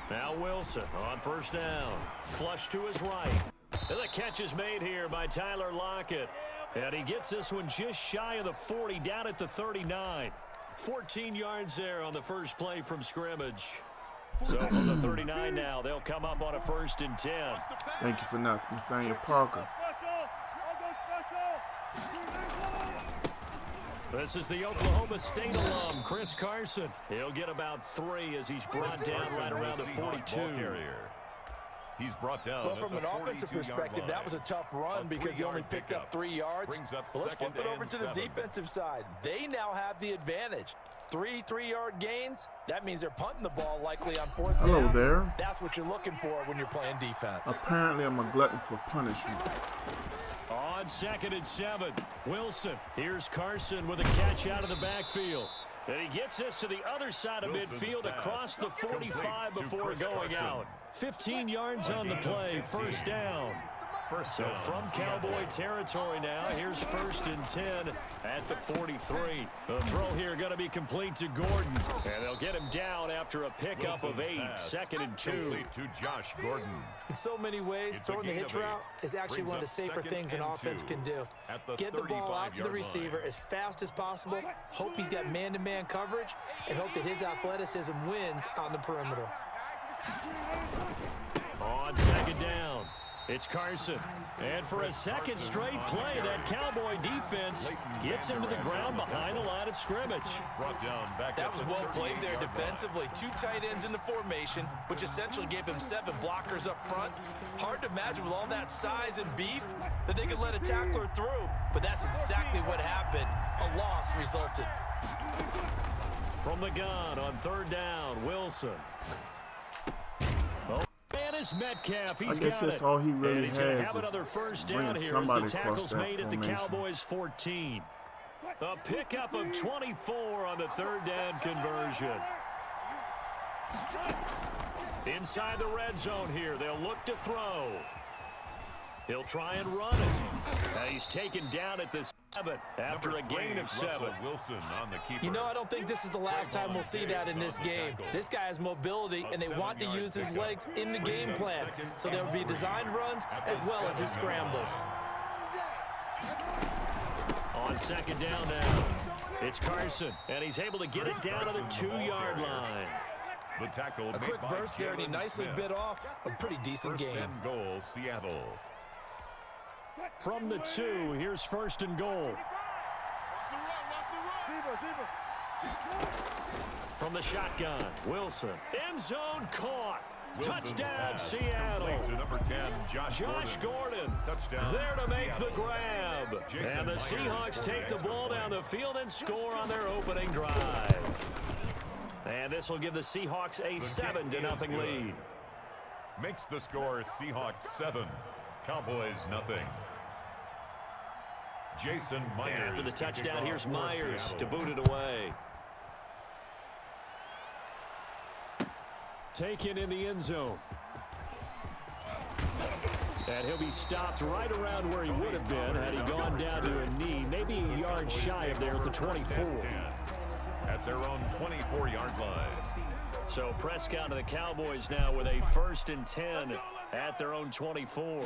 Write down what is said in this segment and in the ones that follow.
Now Wilson on first down. Flush to his right. And the catch is made here by Tyler Lockett. And he gets this one just shy of the 40, down at the 39. 14 yards there on the first play from scrimmage. So from the 39 now, they'll come up on a 1st and 10. Thank you for nothing, Nathaniel Parker. This is the Oklahoma State alum, Chris Carson. He'll get about 3 as he's brought down right around the 42. He's brought down. Well, from an offensive perspective, that was a tough run because he only picked up 3 yards. Well, let's flip it over to the defensive side. They now have the advantage. 3 3-yard gains. That means they're punting the ball likely on 4th down. Hello there. That's what you're looking for when you're playing defense. Apparently, I'm a glutton for punishment. On 2nd and 7, Wilson. Here's Carson with a catch out of the backfield. And he gets this to the other side of midfield across the 45 before going out. 15 yards on the play, 1st down. So from Cowboy territory now, here's 1st and 10 at the 43. The throw here going to be complete to Gordon. And they'll get him down after a pickup of 8, 2nd and 2. To Josh Gordon. In so many ways, throwing the hitch route is actually one of the safer things an offense can do. Get the ball out to the receiver as fast as possible, hope he's got man-to-man coverage, and hope that his athleticism wins on the perimeter. On 2nd down, it's Carson. And for a 2nd straight play, that Cowboy defense gets him to the ground behind the line of scrimmage. That was well played there defensively. 2 tight ends in the formation, which essentially gave him 7 blockers up front. Hard to imagine with all that size and beef that they could let a tackler through, but that's exactly what happened. A loss resulted. From the gun on 3rd down, Wilson. And it's Metcalf. He's I guess got that's it. all he really and he's has going to have is another 1st down bring here as somebody the tackle's across that made at the formation. Cowboys 14. A pickup of 24 on the 3rd down conversion. Inside the red zone here, they'll look to throw. He'll try and run it. And he's taken down at the 7 after a gain of 7. Wilson on the keeper. You know, I don't think this is the last time we'll see that in this game. This guy has mobility, and they want to use his legs in the game plan. So there will be designed runs as well as his scrambles. On 2nd down now, it's Carson, and he's able to get it down to the 2-yard line. The tackle. A quick burst there, and he nicely bit off a pretty decent game. 1st and goal, Seattle. From the 2, here's 1st and goal. From the shotgun, Wilson. End zone caught. Touchdown, Seattle. To number 10, Josh Gordon. Touchdown, there to make Seattle. the grab. And the Seahawks take the ball down the field and score on their opening drive. And this will give the Seahawks a 7-0 lead. Makes the score Seahawks 7, Cowboys nothing. Jason Myers. After the touchdown, here's Myers to boot it away. Taken in the end zone. And he'll be stopped right around where he would have been had he gone down to a knee, maybe a yard shy of there at the 24. At their own 24-yard line. So Prescott and the Cowboys now with a 1st and 10 at their own 24.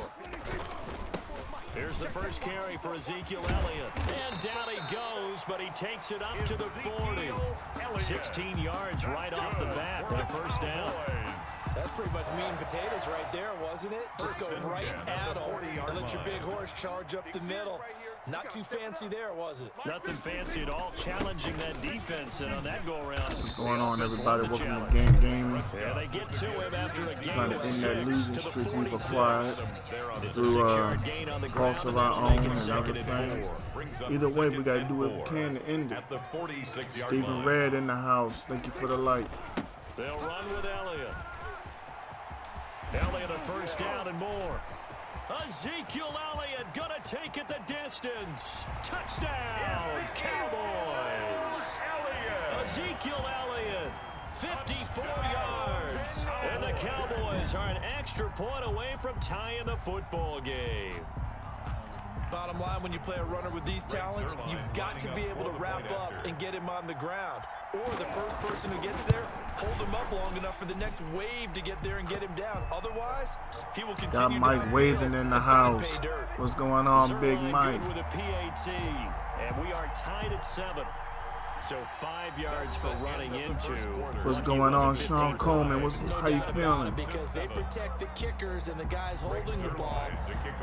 Here's the first carry for Ezekiel Elliott. And down he goes, but he takes it up to the 40. 16 yards right off the bat for the 1st down. That's pretty much meat and potatoes right there, wasn't it? Just go right at him and let your big horse charge up the middle. Not too fancy there, was it? Nothing fancy at all, challenging that defense, and on that go-around, What's going on, everybody? Welcome challenge. to Game Gaming. Yeah, they get to him after a gain Trying to of end 6 that losing to the streak we've 46. acquired It's through a 6-yard gain on the faults ground, of our and they'll own make it and other 2nd and things. 4. Either way, we got to do what we can to end it. At the 46-yard Stephen line. Red in the house. Thank you for the light. They'll run with Elliott. Elliott a 1st down and more. Ezekiel Elliott gonna take it the distance. Touchdown, Cowboys. Ezekiel Elliott, 54 yards. And the Cowboys are an extra point away from tying the football game. Bottom line, when you play a runner with these talents, you've got to be able to wrap up and get him on the ground. or the first person who gets there, hold him up long enough for the next wave to get there and get him down. Otherwise, he will continue. Got Mike Wathan in the house. What's going on, Big Mike? With a PAT, and we are tied at 7. So 5 yards for running into. What's going on, Sean Coleman? How you feeling? Because they protect the kickers and the guys holding the ball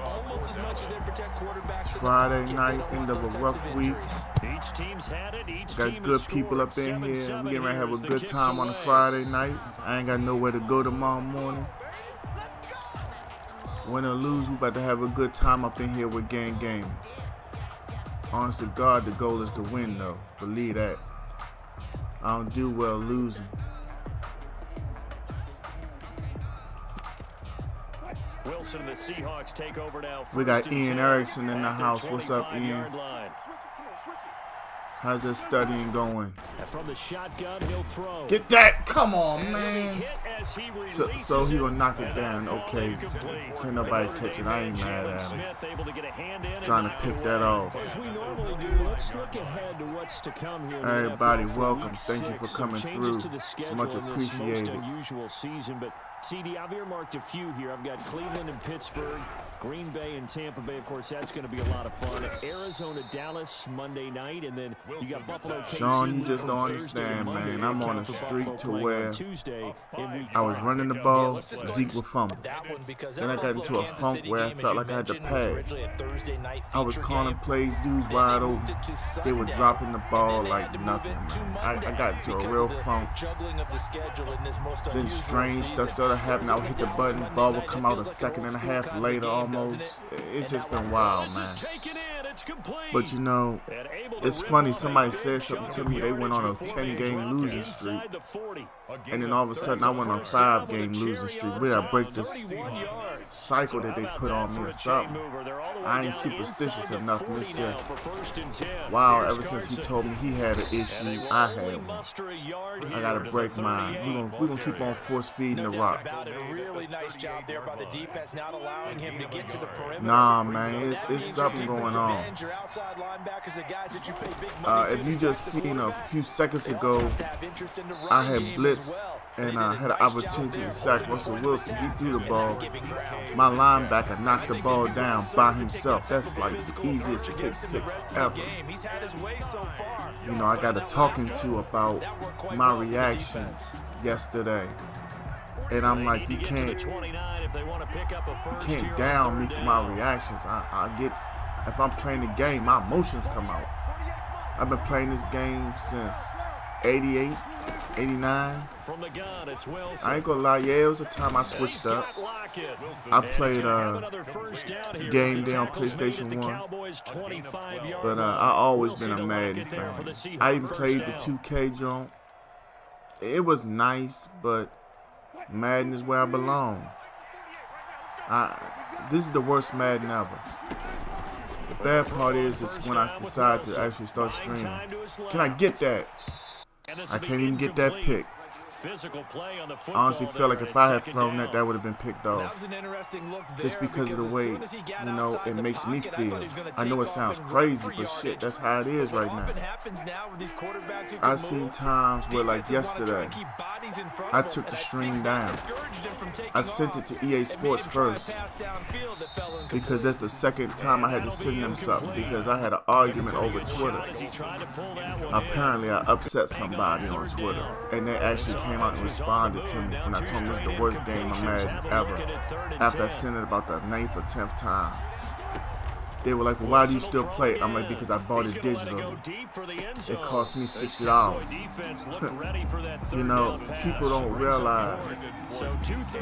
almost as much as they protect quarterbacks. Friday night, end of a rough week. Each team's had it. Each Got team good has people up in here. We getting ready to have a good time on a Friday night. I ain't got nowhere to go tomorrow morning. Win or lose, we about to have a good time up in here with Gang Gaming. Honest to God, the goal is to win, though. Believe that. I don't do well losing. Wilson and the Seahawks take over now. We got Ian Erickson in the house. What's up, Ian? How's that studying going? From the shotgun, he'll throw. Get that! Come on, man. So he gonna knock it down. Okay. Can't nobody catch it. I ain't mad at him. Trying to pick that off. As we normally do, let's look ahead to what's to come here. Everybody, welcome. Thank you for coming through. It's much appreciated. Unusual season, but CD, I've earmarked a few here. I've got Cleveland and Pittsburgh, Green Bay and Tampa Bay. Of course, that's going to be a lot of fun. Arizona, Dallas Monday night, and then you got Buffalo. Sean, you just don't understand, man. I'm on a streak to where I was running the ball, Zeke would fumble. Then I got into a funk where I felt like I had to pass. I was calling plays, dudes wide open. They were dropping the ball like nothing, man. I got into a real funk. Then strange stuff started happening. I would hit the button, ball would come out a second and a half later almost. It's just been wild, man. But you know, it's funny, somebody said something to me. They went on a 10-game losing streak, and then all of a sudden I went on a 5-game losing streak. We gotta break this cycle that they put on me or something. I ain't superstitious or nothing. It's just wow. Ever since he told me he had an issue, I had one. I gotta break mine. We're gonna keep on force feeding the rock. Nah, man, it's something going on. If you just seen a few seconds ago, I had blitzed and I had an opportunity to sack Russell Wilson. He threw the ball. My linebacker knocked the ball down by himself. That's like the easiest pick six ever. You know, I got a talking to about my reactions yesterday. And I'm like, you can't down me for my reactions. I get, if I'm playing the game, my emotions come out. I've been playing this game since 88, 89. I ain't gonna lie, yeah, it was a time I switched up. I played game day on PlayStation 1. But I always been a Madden fan. I even played the 2K joint. It was nice, but Madden is where I belong. This is the worst Madden ever. The bad part is when I decide to actually start streaming. Can I get that? I can't even get that pick. I honestly feel like if I had thrown that, that would have been picked off. Just because of the way, you know, it makes me feel. I know it sounds crazy, but shit, that's how it is right now. I've seen times where, like yesterday, I took the stream down. I sent it to EA Sports first because that's the second time I had to send them something because I had an argument over Twitter. Apparently, I upset somebody on Twitter, and they actually came out and responded to me when I told them this is the worst game of Madden ever. After I sent it about the 9th or 10th time. They were like, well, why do you still play it? I'm like, because I bought it digitally. It cost me $60. You know, people don't realize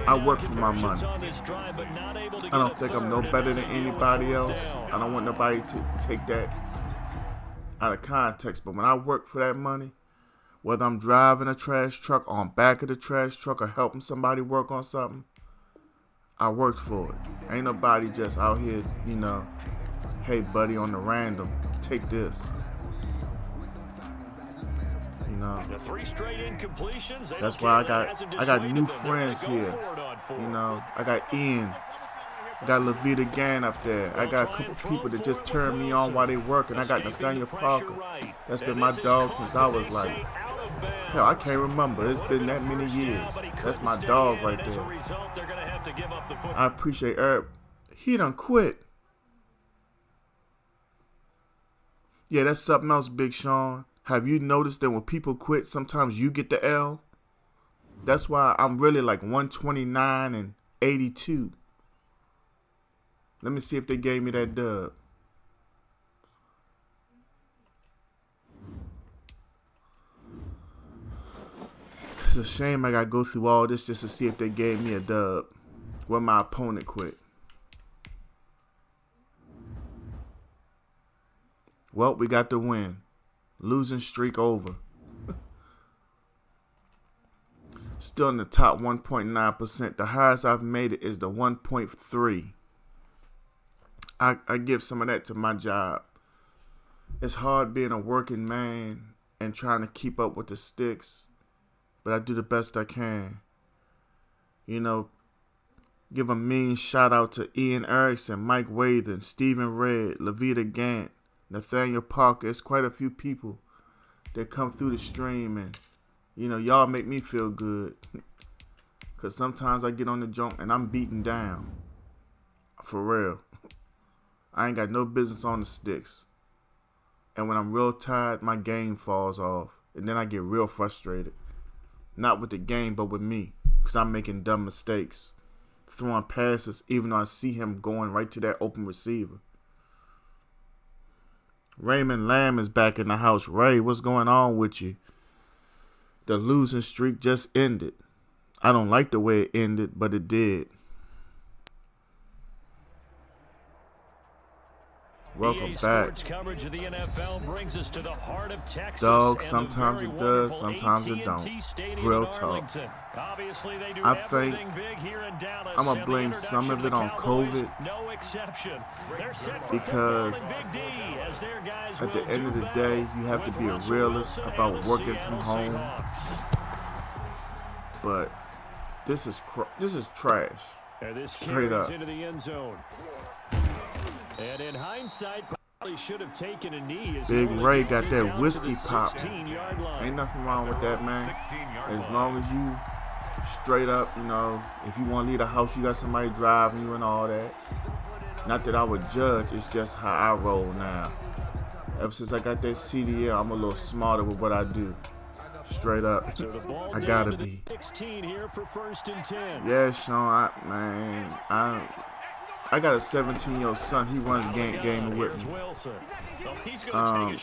I work for my money. I don't think I'm no better than anybody else. I don't want nobody to take that out of context. But when I work for that money, whether I'm driving a trash truck or on back of the trash truck or helping somebody work on something, I worked for it. Ain't nobody just out here, you know, hey buddy, on the random, take this. You know, that's why I got new friends here. You know, I got Ian, I got Levita Gann up there. I got a couple people that just turn me on while they work, and I got Nathaniel Parker. That's been my dog since I was like Hell, I can't remember. It's been that many years. That's my dog right there. I appreciate Eric. He done quit. Yeah, that's something else, Big Sean. Have you noticed that when people quit, sometimes you get the L? That's why I'm really like 129 and 82. Let me see if they gave me that dub. It's a shame I gotta go through all this just to see if they gave me a dub when my opponent quit. Well, we got the win. Losing streak over. Still in the top 1.9%. The highest I've made it is the 1.3. I give some of that to my job. It's hard being a working man and trying to keep up with the sticks, but I do the best I can. You know, give a mean shout out to Ian Erickson, Mike Wathen, Stephen Red, Levita Gant, Nathaniel Parker. It's quite a few people that come through the stream, and you know, y'all make me feel good. Cause sometimes I get on the jump and I'm beaten down. For real. I ain't got no business on the sticks. And when I'm real tired, my game falls off. And then I get real frustrated. Not with the game, but with me. Because I'm making dumb mistakes. Throwing passes, even though I see him going right to that open receiver. Raymond Lamb is back in the house. Ray, what's going on with you? The losing streak just ended. I don't like the way it ended, but it did. Welcome back. Coverage of the NFL brings us to the heart of Texas. Dog, sometimes it does, sometimes it don't. Real talk. I think I'm going to blame some of it on COVID. Because at the end of the day, you have to be a realist about working from home. But this is trash. Straight up. And in hindsight, probably should have taken a knee. Big Ray got that whiskey pop. Ain't nothing wrong with that, man. As long as you straight up, you know, if you want to leave the house, you got somebody driving you and all that. Not that I would judge, it's just how I roll now. Ever since I got that CDL, I'm a little smarter with what I do. Straight up. I gotta be. Yeah, Sean, I got a 17-year-old son. He runs game with me.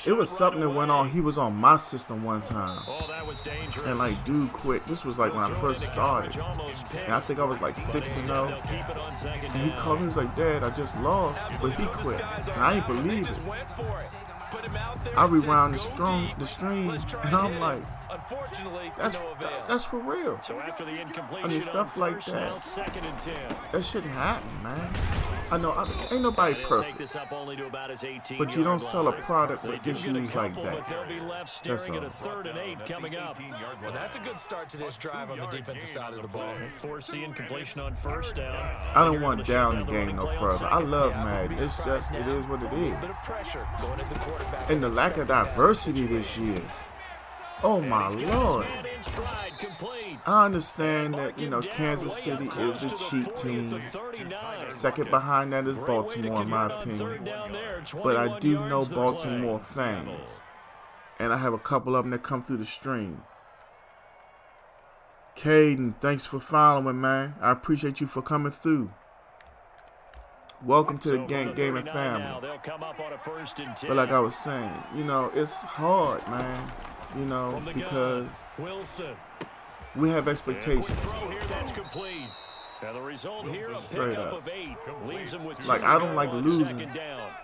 It was something that went on. He was on my system one time. And, like, dude quit. This was, like, when I first started. And I think I was, like, 6-0. And he called me. He was like, Dad, I just lost. But he quit. And I ain't believe it. I rewound the stream, and I'm like, that's for real. I mean, stuff like that, that shouldn't happen, man. I know, ain't nobody perfect, but you don't sell a product with issues like that. That's all. Well, that's a good start to this drive on the defensive side of the ball. Forcing completion on first down. I don't want down the game no further. I love Madden. It's just, it is what it is. And the lack of diversity this year. Oh my Lord. I understand that, you know, Kansas City is the cheat team. Second behind that is Baltimore, in my opinion. But I do know Baltimore fans. And I have a couple of them that come through the stream. Caden, thanks for following, man. I appreciate you for coming through. Welcome to the gaming family. But like I was saying, you know, it's hard, man. You know, because we have expectations. Straight up. Like, I don't like losing,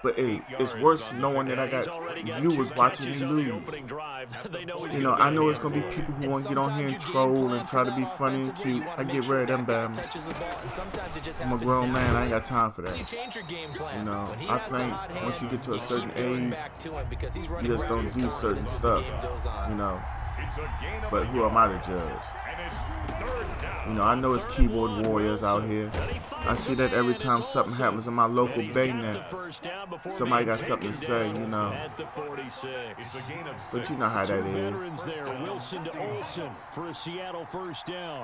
but hey, it's worse knowing that I got viewers watching me lose. You know, I know it's going to be people who want to get on here and troll and try to be funny and cute. I get rid of them bad. I'm a grown man. I ain't got time for that. You know, I think once you get to a certain age, you just don't do certain stuff, you know. But who am I to judge? You know, I know it's keyboard warriors out here. I see that every time something happens in my local Baynet. Somebody got something to say, you know. But you know how that is.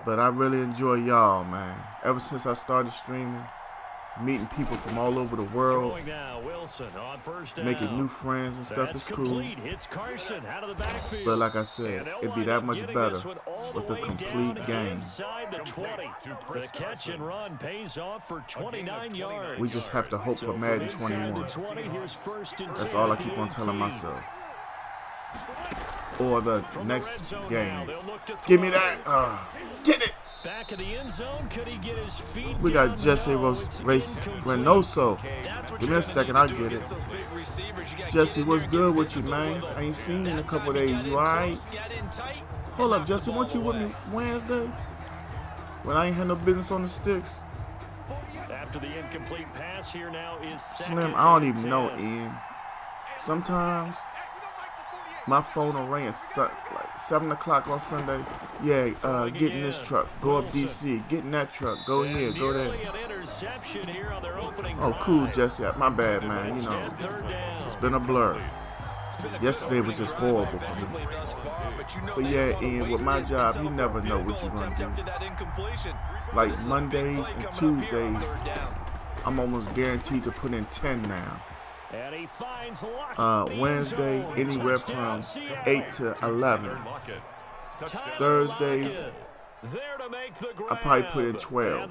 But I really enjoy y'all, man. Ever since I started streaming, meeting people from all over the world, making new friends and stuff is cool. But like I said, it'd be that much better with a complete game. The catch and run pays off for 29 yards. We just have to hope for Madden 21. That's all I keep on telling myself. Or the next game. Give me that. Get it. Back of the end zone, could he get his feet? We got Jesse Reynoso. Give me a second, I'll get it. Jesse, what's good with you, man? I ain't seen you in a couple days. You alright? Hold up, Jesse, weren't you with me Wednesday? When I ain't had no business on the sticks? After the incomplete pass, here now is Slim, I don't even know, Ian. Sometimes my phone will ring at like 7 o'clock on Sunday. Yeah, get in this truck. Go up DC. Get in that truck. Go here. Go there. Oh, cool, Jesse. My bad, man. You know, it's been a blur. Yesterday was just horrible for me. But yeah, Ian, with my job, you never know what you're going to do. Like Mondays and Tuesdays, I'm almost guaranteed to put in 10 now. Wednesday, anywhere from 8 to 11. Thursdays, I probably put in 12.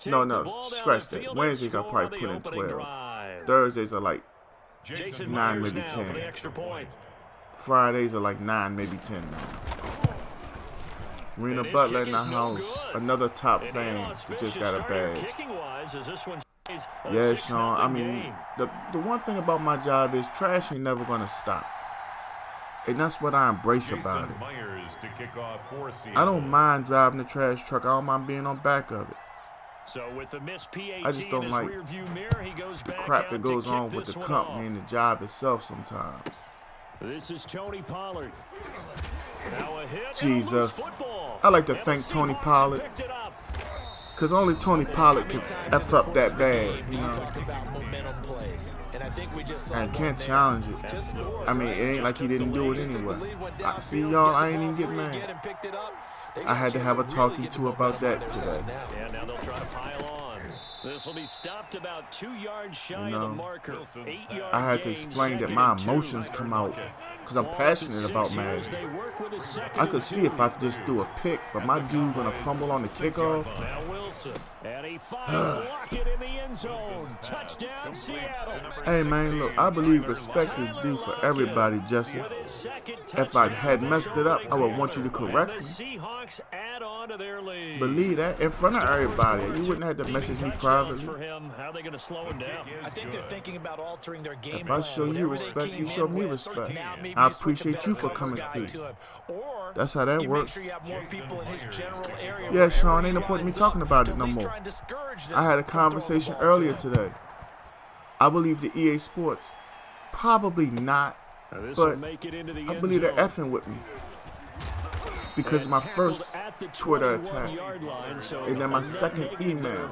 No, scratch that. Wednesdays, I probably put in 12. Thursdays are like 9, maybe 10. Fridays are like 9, maybe 10 now. Rena Butler in the house, another top fan who just got a badge. Yeah, Sean, I mean, the one thing about my job is trash ain't never going to stop. And that's what I embrace about it. I don't mind driving the trash truck. I don't mind being on back of it. I just don't like the crap that goes on with the company and the job itself sometimes. This is Tony Pollard. Jesus. I like to thank Tony Pollard. Because only Tony Pollard can F up that bad, you know. And can't challenge it. I mean, it ain't like he didn't do it anyway. See, y'all, I ain't even get mad. I had to have a talking to about that today. And now they'll try to pile on. This will be stopped about 2 yards shy of the marker. 8-yard I had to explain that my emotions come out because I'm passionate about Madden. I could see if I just threw a pick, but my dude gonna fumble on the kickoff. And he finds Lockett in the end zone. Touchdown, Seattle. Hey man, look, I believe respect is due for everybody, Jesse. If I had messed it up, I would want you to correct me. Believe that in front of everybody. You wouldn't have to message me privately. I think they're thinking about altering their game. If I show you respect, you show me respect. I appreciate you for coming through. That's how that works. Yeah, Sean, ain't no point in me talking about it no more. I had a conversation earlier today. I believe the EA Sports, probably not, but I believe they're effing with me. Because of my first Twitter attack, and then my second email,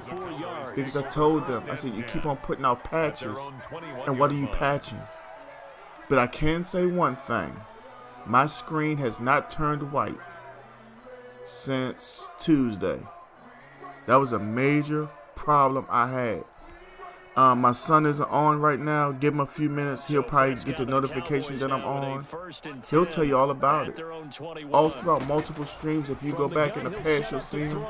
because I told them, I said, you keep on putting out patches, and what are you patching? But I can say one thing, my screen has not turned white since Tuesday. That was a major problem I had. My son isn't on right now. Give him a few minutes. He'll probably get the notification that I'm on. He'll tell you all about it. All throughout multiple streams, if you go back in the past, you'll see him.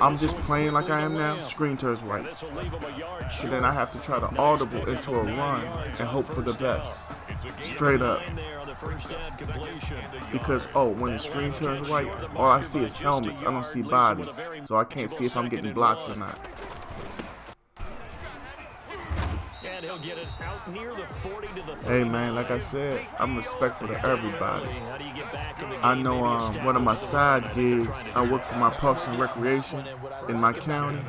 I'm just playing like I am now. Screen turns white. So then I have to try to audible into a run and hope for the best. Straight up. Because, when the screen turns white, all I see is helmets. I don't see bodies. So I can't see if I'm getting blocks or not. Hey man, like I said, I'm respectful to everybody. I know one of my side gigs, I work for my Parks and Recreation in my county,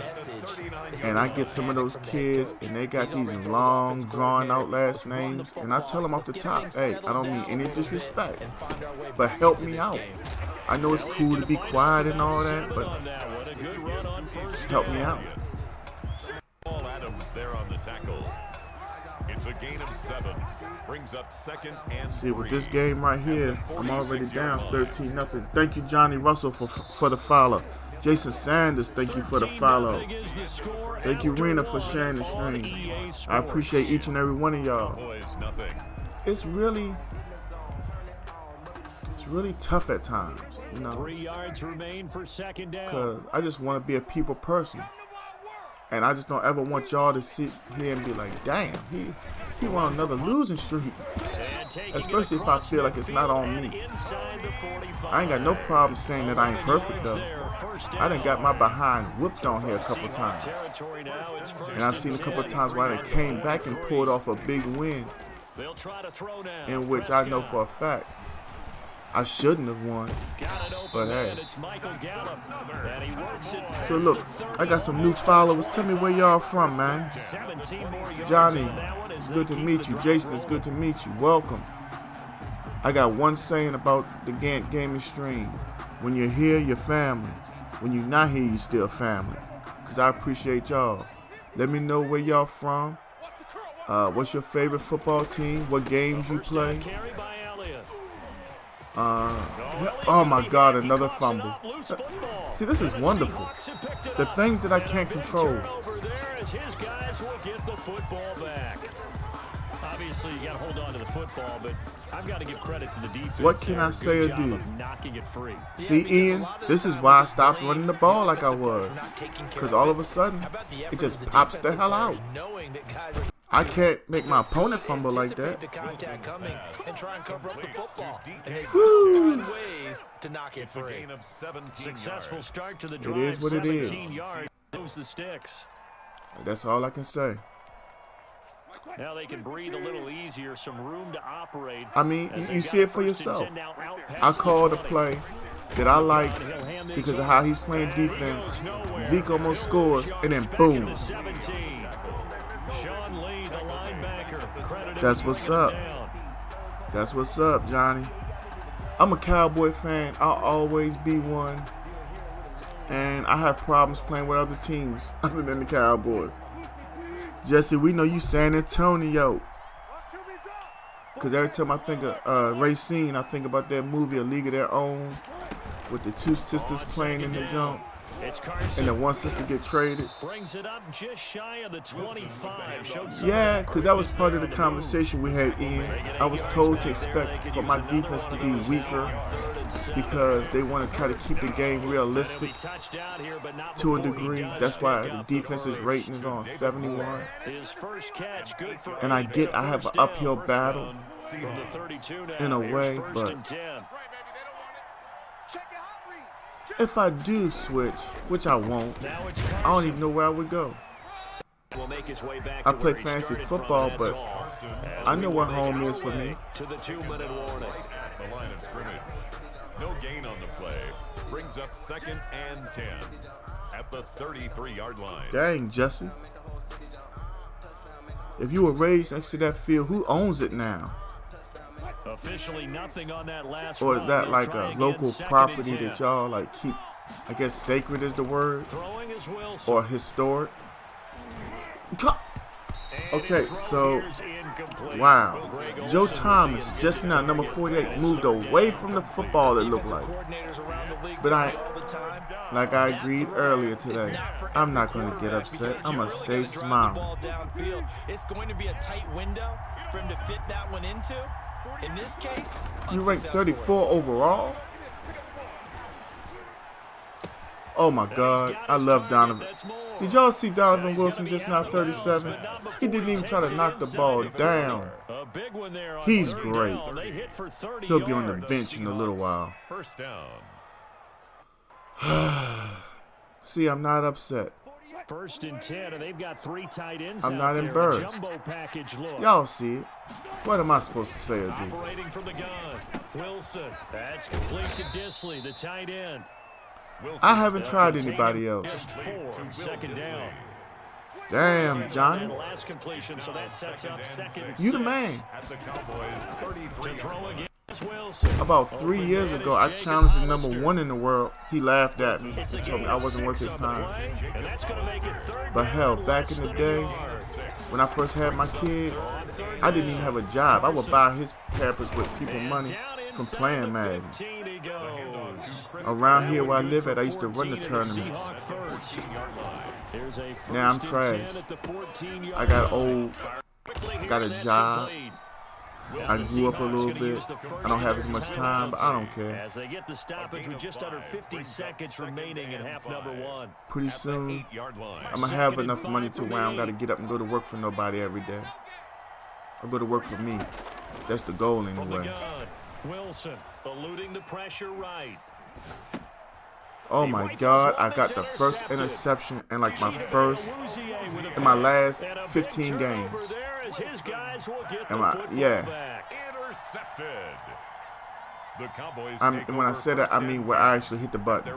and I get some of those kids and they got these long drawn out last names, and I tell them off the top, hey, I don't mean any disrespect, but help me out. I know it's cool to be quiet and all that, but help me out. Paul Adams there on the tackle. It's a gain of 7. Brings up 2nd and 3. See, with this game right here, I'm already down 13-0. Thank you, Johnny Russell, for the follow. Jason Sanders, thank you for the follow. Thank you, Rena, for sharing the stream. I appreciate each and every one of y'all. It's really tough at times, you know, 3 yards remain for 2nd down. because I just want to be a people person. And I just don't ever want y'all to sit here and be like, damn, he won another losing streak. Especially if I feel like it's not on me. I ain't got no problem saying that I ain't perfect, though. I done got my behind whipped on here a couple times. And I've seen a couple times where they came back and pulled off a big win, in which I know for a fact I shouldn't have won, but hey. So look, I got some new followers. Tell me where y'all from, man. Johnny, it's good to meet you. Jason, it's good to meet you. Welcome. I got one saying about the gaming stream. When you're here, you're family. When you're not here, you're still family. Because I appreciate y'all. Let me know where y'all from. What's your favorite football team? What games you play? Oh my God, another fumble. See, this is wonderful. The things that I can't control. Obviously, you got to hold on to the football, but I've got to give credit to the defense. What can I say or do? Knocking it free. See, Ian, this is why I stopped running the ball like I was. Because all of a sudden, it just pops the hell out. I can't make my opponent fumble like that. The contact coming and try and cover up the football. And they still find ways to knock it free. Successful start to the drive. It is what it is. 17 yards. Lose the sticks. That's all I can say. Now they can breathe a little easier, some room to operate. I mean, you see it for yourself. I called a play that I like because of how he's playing defense. Zeke almost scores, and then boom. That's what's up. That's what's up, Johnny. I'm a Cowboy fan. I'll always be one. And I have problems playing with other teams other than the Cowboys. Jesse, we know you San Antonio. Because every time I think of Racine, I think about that movie, A League of Their Own, with the two sisters playing in the jump. And then one sister get traded. Brings it up just shy of the 25. Yeah, because that was part of the conversation we had, Ian. I was told to expect for my defense to be weaker because they want to try to keep the game realistic to a degree. That's why the defense's rating is on 71. And I have an uphill battle in a way, but if I do switch, which I won't, I don't even know where I would go. I play fantasy football, but I know where home is for me. To the 2-minute warning. At the line of scrimmage. No gain on the play. Brings up 2nd and 10 at the 33-yard line. Dang, Jesse. If you were raised next to that field, who owns it now? Officially nothing on that last or is that like a local property that y'all like keep, I guess sacred is the word, or historic? Okay, so wow, Joe Thomas just now, number 48, moved away from the football, it looked like. But like I agreed earlier today, I'm not going to get upset. I'm going to stay smiling. It's going to be a tight window for him to fit that one into. In this case, you ranked 34 overall? Oh my God, I love Donovan. Did y'all see Donovan Wilson just now 37? He didn't even try to knock the ball down. He's great. He'll be on the bench in a little while. First down. See, I'm not upset. 1st and 10, and they've got 3 tight ends. I'm not embarrassed. Y'all see it. What am I supposed to say or do? Operating from the gun. Wilson. That's complete to Disley, the tight end. I haven't tried anybody else. Just 4, 2nd down. Damn, Johnny. Last completion, so that sets up 2nd. You the man. At the Cowboys 33. To throw again. About 3 years ago, I challenged the #1 in the world. He laughed at me and told me I wasn't worth his time. But hell, back in the day, when I first had my kid, I didn't even have a job. I would buy his Pampers with people money from playing Madden. Around here where I live at, I used to run the tournaments. Now I'm trash. I got old, got a job. I grew up a little bit. I don't have as much time, but I don't care. As they get the stoppage with just under 50 seconds remaining in half number 1. Pretty soon, I'm going to have enough money to where I don't got to get up and go to work for nobody every day. I go to work for me. That's the goal anyway. Wilson eluding the pressure right. Oh my God, I got the first interception in like my last 15 games. When I say that, I mean where I actually hit the button.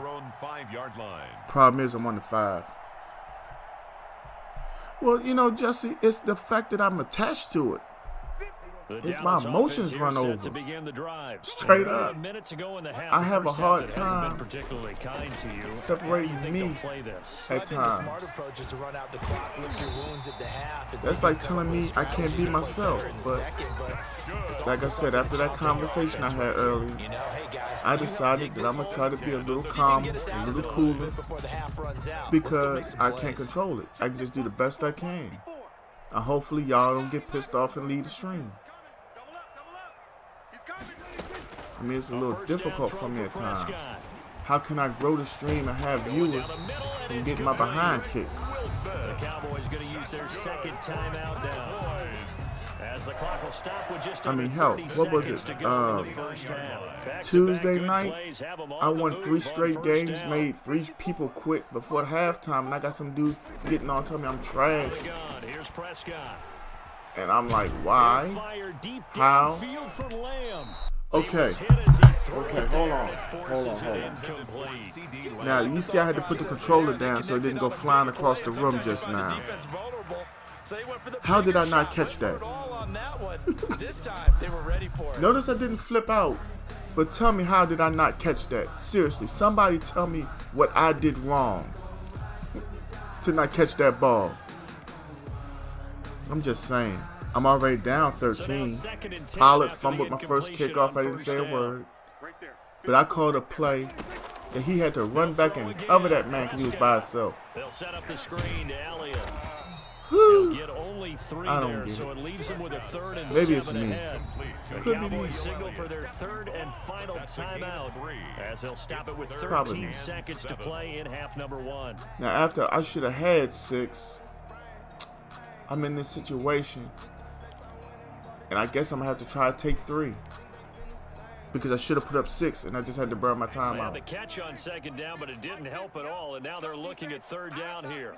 Problem is, I'm on the 5. Well, you know, Jesse, it's the fact that I'm attached to it. It's my emotions run over. Straight up. I have a hard time separating me at times. That's like telling me I can't be myself. But like I said, after that conversation I had earlier, I decided that I'm going to try to be a little calmer, a little cooler, because I can't control it. I can just do the best I can. And hopefully y'all don't get pissed off and leave the stream. I mean, it's a little difficult for me at times. How can I grow the stream and have viewers from getting my behind kicked? The Cowboys going to use their second timeout now. As the clock will stop with just I mean, hell, what was it? Tuesday night, I won 3 straight games, made 3 people quit before halftime, and I got some dude getting on telling me I'm trash. And I'm like, why? How? Okay, hold on. Now, you see I had to put the controller down so it didn't go flying across the room just now. How did I not catch that? Notice I didn't flip out, but tell me, how did I not catch that? Seriously, somebody tell me what I did wrong to not catch that ball. I'm just saying. I'm already down 13. Pollard fumbled my first kickoff. I didn't say a word. But I called a play that he had to run back and cover that man because he was by himself. They'll set up the screen to Elliott. Whew. Get only 3 I don't there, get so it. it leaves them with a 3rd and Maybe it's 7 me. ahead. The Could be Cowboys me. signal for their 3rd and final timeout as they'll stop it with Probably 13 me. seconds to play in half number 1. Now, after I should have had 6, I'm in this situation. And I guess I'm going to have to try to take 3. Because I should have put up 6, and I just had to burn my time out. The catch on 2nd down, but it didn't help at all, and now they're looking at 3rd down here.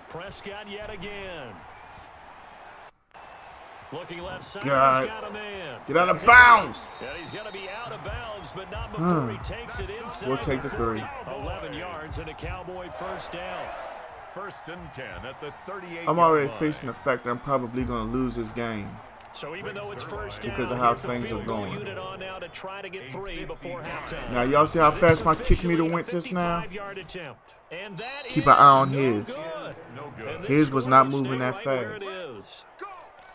Prescott yet again. Looking left side, God. he's got a man. Get out of bounds! And he's going to be out of bounds, but not before he takes it inside. We'll take the 3. 11 yards and a Cowboy 1st down. 1st and 10 at the 38. I'm already facing the fact that I'm probably going to lose this game. So even though it's 1st down, because of how things are going. unit on now to try to get 3 before halftime. Now, y'all see how fast my kick meter went just now? And that Keep an eye on no his. good. And His this was one not will moving stay that right where fast. it is.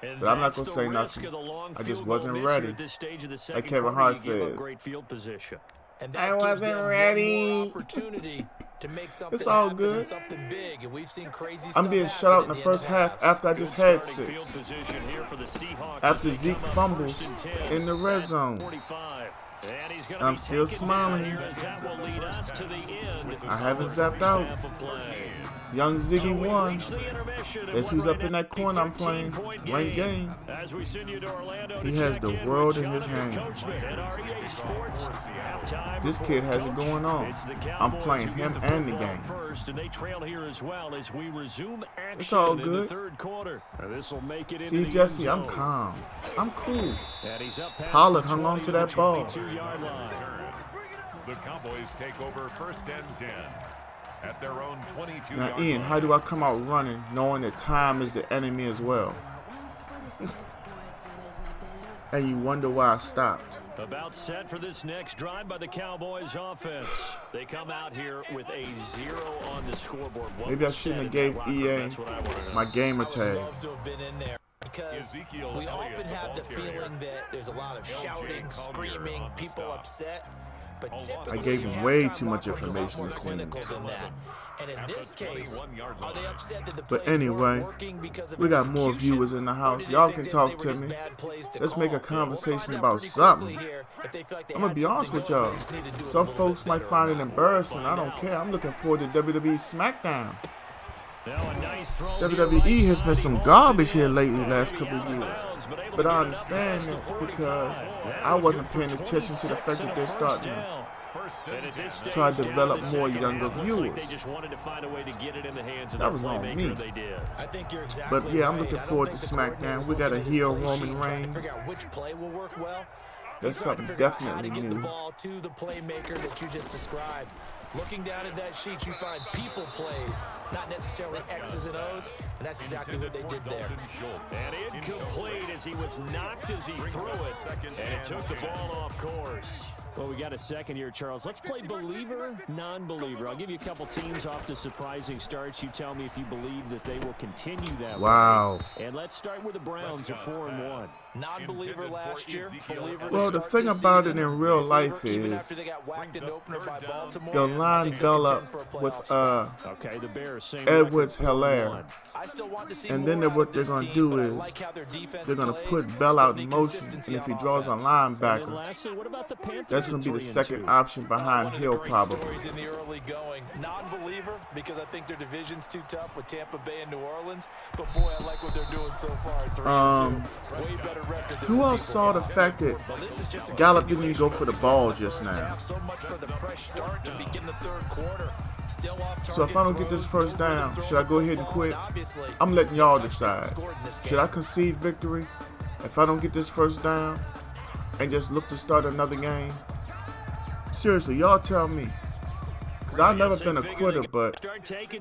And But I'm not that's going to the say risk nothing. of the long I just field goal wasn't miss ready. here at this stage of the Like second Kevin quarter. Hart You give up says. great field position. And that I gives wasn't them one ready. more opportunity to make something It's all happen good. and something big. And we've seen crazy I'm stuff being happen shut out at in the end first of half halves. after I just had Starting 6. field position here for the Seahawks After as they Zeke come up fumbles 1st and 10 in the red at zone. 45. And he's gonna I'm be still taken down smiling. here as that will lead us to the end I haven't of the zapped first out. half of play. Young So Ziggy we won. reach the intermission, and That's we're who's up right in that at a corner I'm playing. 13-point Ranked game. As we send you to Orlando He to has check the in world with in his Jonathan hand. Coachman at our EA Sports halftime This report. kid has it Coach, going on. it's the I'm Cowboys playing who get him the and the football game. first, and they trail here as well as we resume action It's all in the good. 3rd quarter. And this will make it into See, the Jesse, end I'm zone. calm. I'm cool. And he's up past Pollard the hung on 20 to that ball. 22-yard line. The Cowboys take over 1st and 10 at their own 22. Now, Ian, how do I come out running knowing that time is the enemy as well? and you wonder why I stopped. About set for this next drive by the Cowboys offense. They come out here with a 0 on the scoreboard. Maybe I shouldn't have gave EA my gamer tag. Because we often have the feeling that there's a lot of shouting, screaming, people upset. But I gave him way too much information to see. And in this case, are they upset that the but anyway, we got more viewers in the house. Y'all can talk to me. Let's make a conversation about something. I'm going to be honest with y'all. Some folks might find it embarrassing. I don't care. I'm looking forward to WWE SmackDown. WWE has been some garbage here lately last couple of years. But I understand it because I wasn't paying attention to the fact that they're starting to try to develop more younger viewers. That was on me. But yeah, I'm looking forward to SmackDown. We got a heel Roman Reigns. That's something definitely new. To the playmaker that you just described. Looking down at that sheet, you find people plays, not necessarily X's and O's, and that's exactly what they did there. And incomplete as he was knocked as he threw it, and it took the ball off course. Well, we got a second here, Charles. Let's play believer, non-believer. I'll give you a couple teams off to surprising starts. You tell me if you believe that they will continue that way. And let's start with the Browns at 4-1. Non-believer last year. Well, the thing about it in real life is they'll line Bell up with Edwards-Helaire. And then what they're going to do is they're going to put Bell out in motion, and if he draws a linebacker, that's going to be the second option behind Hill probably. Non-believer because I think their division's too tough with Tampa Bay and New Orleans, but boy, I like what they're doing so far. 3-2. Way better record than who else saw the fact that Gallup didn't even go for the ball just now? So much for the fresh start to begin the third quarter. So if I don't get this first down, should I go ahead and quit? I'm letting y'all decide. Should I concede victory if I don't get this first down and just look to start another game? Seriously, y'all tell me. Because I've never been a quitter, but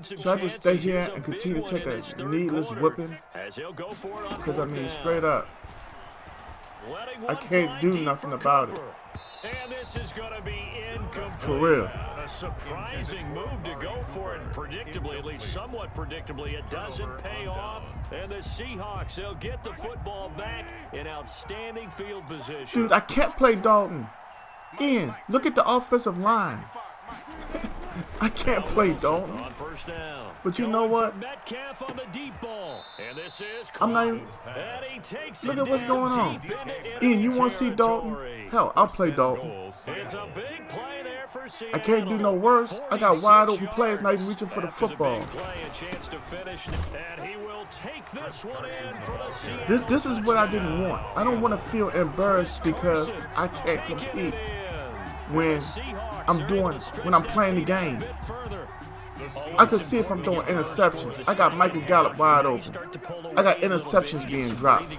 should I just stay here and continue to take a needless whipping? Because, I mean, straight up, I can't do nothing about it. And this is going to be incomplete. For real. A surprising move to go for it. Predictably, at least somewhat predictably, it doesn't pay off. And the Seahawks, they'll get the football back in outstanding field position. Dude, I can't play Dalton. Ian, look at the offensive line. I can't play Dalton. On first down. But you know what? Metcalf on the deep ball. And this is I'm not even. Look at what's going on. Ian, you want to see Dalton? Hell, I'll play Dalton. It's a big play there for Seattle. I can't do no worse. I got wide open players not even reaching for the football. This is what I didn't want. I don't want to feel embarrassed because I can't compete when I'm playing the game. I can see if I'm throwing interceptions. I got Michael Gallup wide open. I got interceptions being dropped.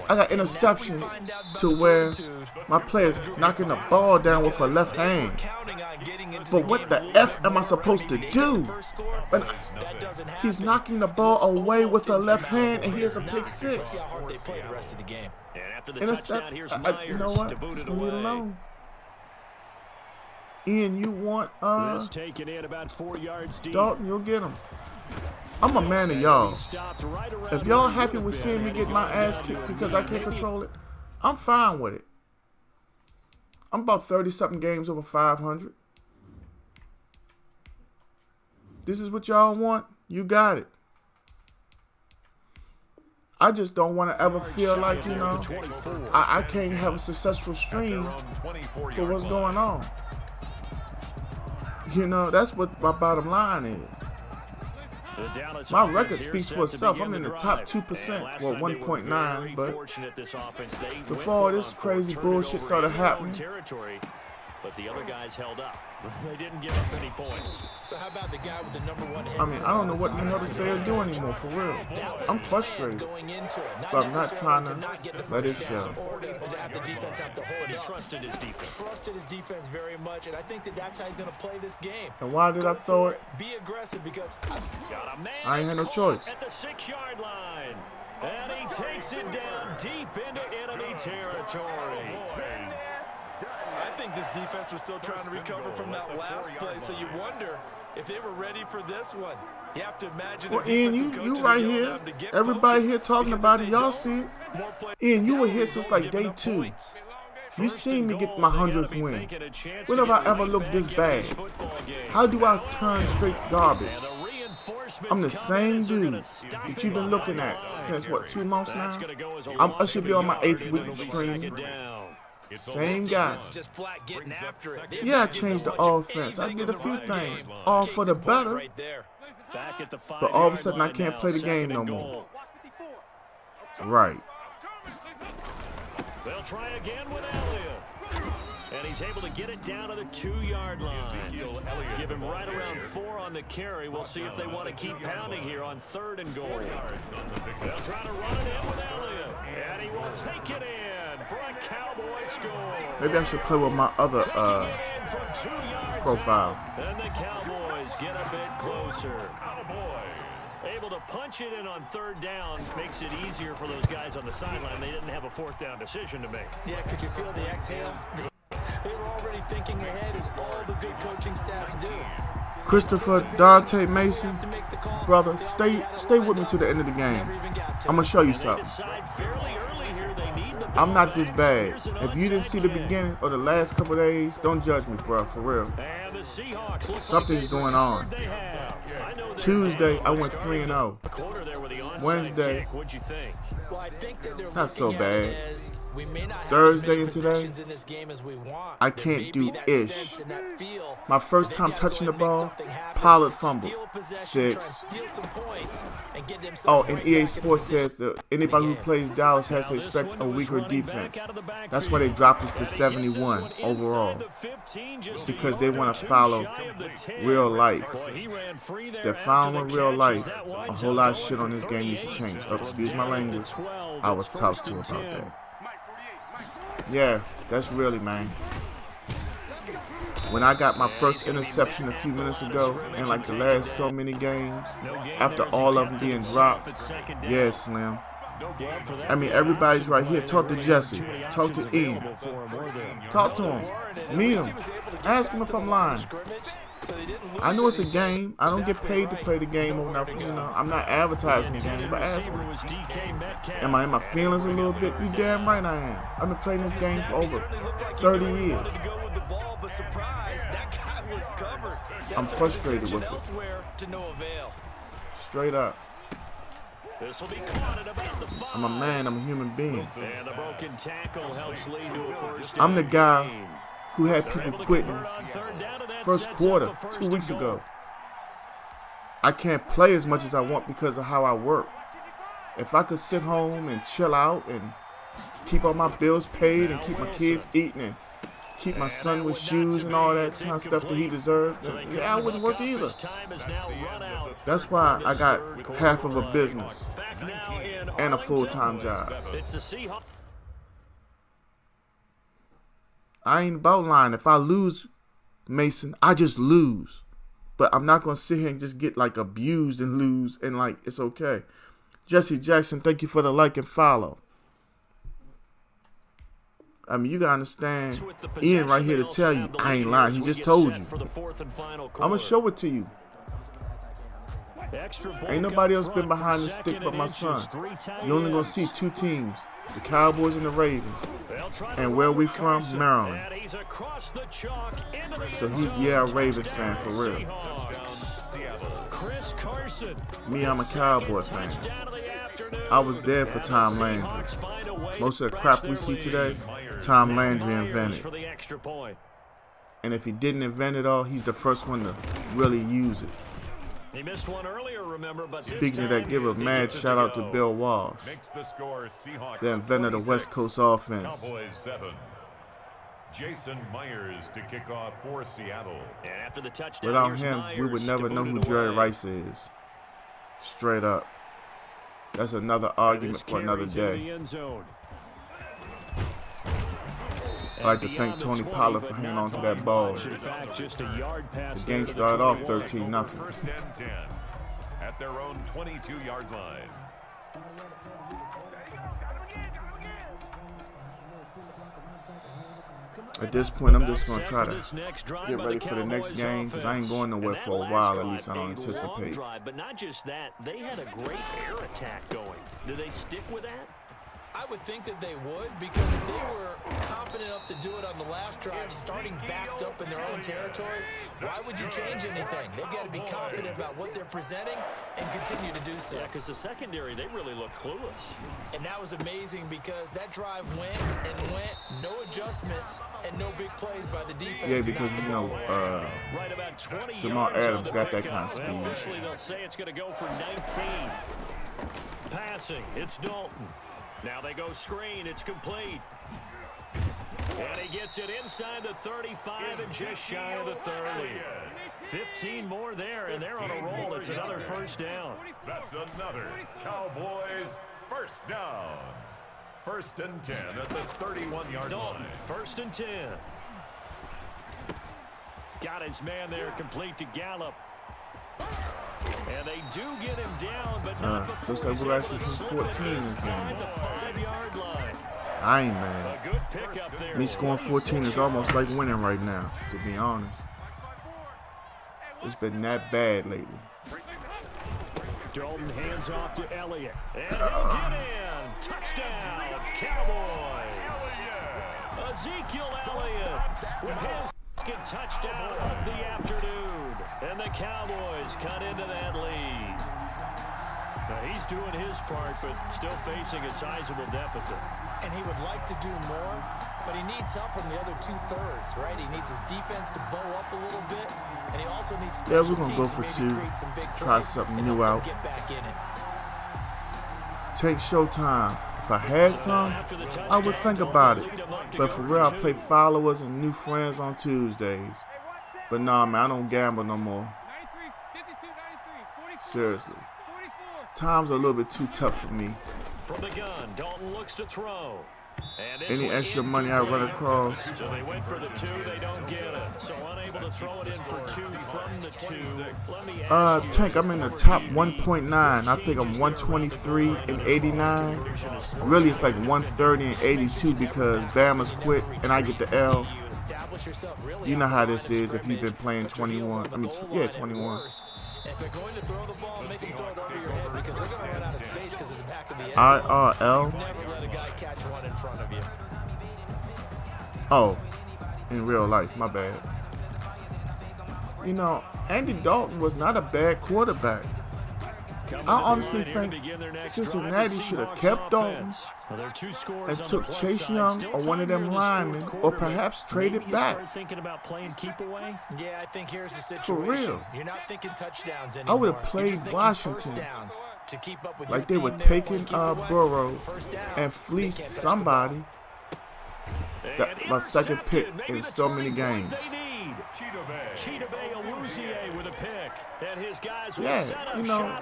I got interceptions to where my player's knocking the ball down with a left hand. But what the F am I supposed to do? When he's knocking the ball away with a left hand and he has a pick six. You know what? Just leave it alone. Ian, you want taken in about 4 yards deep. Dalton, you'll get him. I'm a man of y'all. If y'all happy with seeing me get my ass kicked because I can't control it, I'm fine with it. I'm about 30-something games over 500. This is what y'all want? You got it. I just don't want to ever feel like, you know, I can't have a successful stream for what's going on. You know, that's what my bottom line is. My record speaks for itself. I'm in the top 2%, well, 1.9, but before all this crazy bullshit started happening, but the other guys held up. They didn't give up any points. So how about the guy with the #1 hit? I mean, I don't know what the hell to say or do anymore, for real. I'm frustrated, but I'm not trying to let it show. He trusted his defense. Trusted his defense very much, and I think that's how he's going to play this game. And why did I throw it? Be aggressive because I ain't had no choice. At the 6-yard line. And he takes it down deep into enemy territory. I think this defense was still trying to recover from that last play, so you wonder if they were ready for this one. You have to imagine. Well, Ian, you right here. Everybody here talking about it. Y'all see it. Ian, you were here since like day 2. You seen me get my 100th win. When have I ever looked this bad? How do I turn straight garbage? I'm the same dude that you've been looking at since, what, 2 months now? I should be on my 8th week stream. Same guy. Yeah, I changed the offense. I did a few things, all for the better. But all of a sudden, I can't play the game no more. Right. They'll try again with Elliott. And he's able to get it down to the 2-yard line. Give him right around 4 on the carry. We'll see if they want to keep pounding here on 3rd and goal. They'll try to run it in with Elliott. And he will take it in for a Cowboy score. Maybe I should play with my other profile. And the Cowboys get a bit closer. Able to punch it in on 3rd down makes it easier for those guys on the sideline. They didn't have a 4th down decision to make. Yeah, could you feel the exhale? They were already thinking ahead, as all the good coaching staffs do. Christopher Dante Mason, brother, stay with me to the end of the game. I'm gonna show you something. I'm not this bad. If you didn't see the beginning or the last couple of days, don't judge me, bro, for real. Something's going on. Tuesday, I went 3-0. Wednesday, not so bad. Thursday and today, I can't do ish. My first time touching the ball, Pollard fumbled. 6. Oh, and EA Sports says that anybody who plays Dallas has to expect a weaker defense. That's why they dropped us to 71 overall. Because they want to follow real life. They're following real life. A whole lot of shit on this game needs to change. Oh, excuse my language. I was tough too about that. Yeah, that's really, man. When I got my first interception a few minutes ago, in like the last so many games, after all of them being dropped, yeah, Slim. I mean, everybody's right here. Talk to Jesse. Talk to Ian. Talk to him. Meet him. Ask him if I'm lying. I know it's a game. I don't get paid to play the game or nothing. You know, I'm not advertising the game, but ask me. Am I in my feelings a little bit? You damn right I am. I've been playing this game for over 30 years. I'm frustrated with it. Straight up. I'm a man. I'm a human being. I'm the guy who had people quitting first quarter 2 weeks ago. I can't play as much as I want because of how I work. If I could sit home and chill out and keep all my bills paid and keep my kids eating and keep my son with shoes and all that kind of stuff that he deserves, then yeah, I wouldn't work either. That's why I got half of a business and a full-time job. I ain't about lying. If I lose, Mason, I just lose. But I'm not going to sit here and just get like abused and lose and like it's okay. Jesse Jackson, thank you for the like and follow. I mean, you got to understand. Ian right here to tell you, I ain't lying. He just told you. I'm going to show it to you. Ain't nobody else been behind the stick but my son. You're only going to see 2 teams. The Cowboys and the Ravens. And where we from? Maryland. So he's, yeah, a Ravens fan for real. Me, I'm a Cowboys fan. I was there for Tom Landry. Most of the crap we see today, Tom Landry invented. And if he didn't invent it all, he's the first one to really use it. He missed one earlier, remember, but speaking of that, give a mad shout out to Bill Walsh, the inventor of the West Coast offense. Jason Myers to kick off for Seattle. And after the touchdown, without him, we would never know who Jerry Rice is. Straight up. That's another argument for another day. I'd like to thank Tony Pollard for hanging on to that ball. The game started off 13-0. At their own 22-yard line. At this point, I'm just going to try to get ready for the next game because I ain't going nowhere for a while. At least I don't anticipate. But not just that, they had a great air attack going. Do they stick with that? I would think that they would, because if they were confident enough to do it on the last drive, starting backed up in their own territory, why would you change anything? They've got to be confident about what they're presenting and continue to do so. Yeah, because the secondary, they really look clueless. And that was amazing because that drive went and went, no adjustments and no big plays by the defense. Yeah, because, you know, right about 20 Jamal yards Adams on got the that kind of speed. Well, officially, they'll say it's going to go for 19. Passing, it's Dalton. Now they go screen, it's complete. And he gets it inside the 35 and just shy of the 30. 15 more there, and they're on a roll. It's another first down. That's another Cowboys first down. 1st and 10 at the 31-yard line. 1st and 10. Got his man there, complete to Gallup. And they do get him down, but not before looks like we're actually from 14 inside the 5-yard line. I ain't mad. A good pickup there. Me scoring 14 is almost like winning right now, to be honest. It's been that bad lately. Dalton hands off to Elliott. And he'll get in. Touchdown, Cowboys. Ezekiel Elliott with his second touchdown of the afternoon. And the Cowboys cut into that lead. Now he's doing his part, but still facing a sizable deficit. And he would like to do more, but he needs help from the other 2/3, right? He needs his defense to bow up a little bit, and he also needs special we're going to go for two, try something new out. Get back in it. Take Showtime. If I had some, I would think about it. But for real, I play followers and new friends on Tuesdays. But nah, man, I don't gamble no more. Seriously. Times are a little bit too tough for me. From the gun, Dalton looks to throw. Any extra money I run across. So they went for the 2, they don't get it. So unable to throw it in for 2 from the 2. Let me ask you, Tank, I'm in the top 1.9. I think I'm 123 and 89. Really, it's like 130 and 82 because Bama's quit and I get the L. You know how this is if you've been playing 21. I mean, yeah, 21. If they're going to throw the ball, make them throw it over your head because they're going to run out of space because of the back of the end zone. IRL? Never let a guy catch one in front of you. Oh, in real life, my bad. You know, Andy Dalton was not a bad quarterback. I honestly think Cincinnati should have kept Dalton and took Chase Young or one of them linemen, or perhaps traded back. Yeah, I think here's the situation. For real. You're not thinking touchdowns anymore. I would have played Washington to keep up with like they were taking Burrow and fleeced somebody. My second pick in so many games. With a pick, and his guys yeah, you know,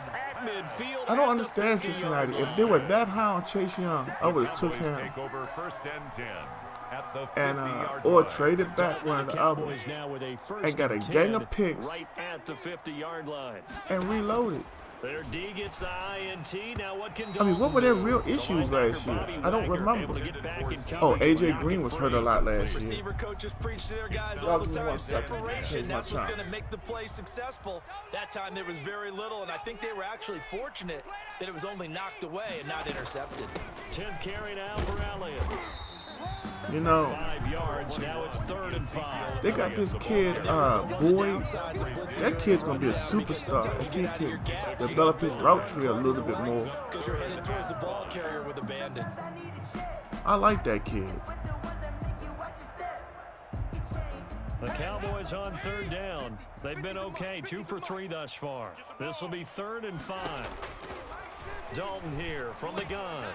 I don't understand Cincinnati. If they were that high on Chase Young, I would have took him and or traded back one of the others and got a gang of picks at the 50-yard line and reloaded. Their D gets the INT. Now what can I mean, what were their real issues last year? I don't remember. Oh, AJ Green was hurt a lot last year. Receiver coaches preach to their guys all the time. Separation. That's what's going to make the play successful. That time there was very little, and I think they were actually fortunate that it was only knocked away and not intercepted. 10th carry now for Elliott. You know, 5 yards. Now it's 3rd and 5. They got this kid, Boyd. That kid's gonna be a superstar if he can develop his route tree a little bit more. Because you're headed towards the ball carrier with abandon. I like that kid. The Cowboys on 3rd down. They've been okay, 2 for 3 thus far. This will be 3rd and 5. Dalton here from the gun.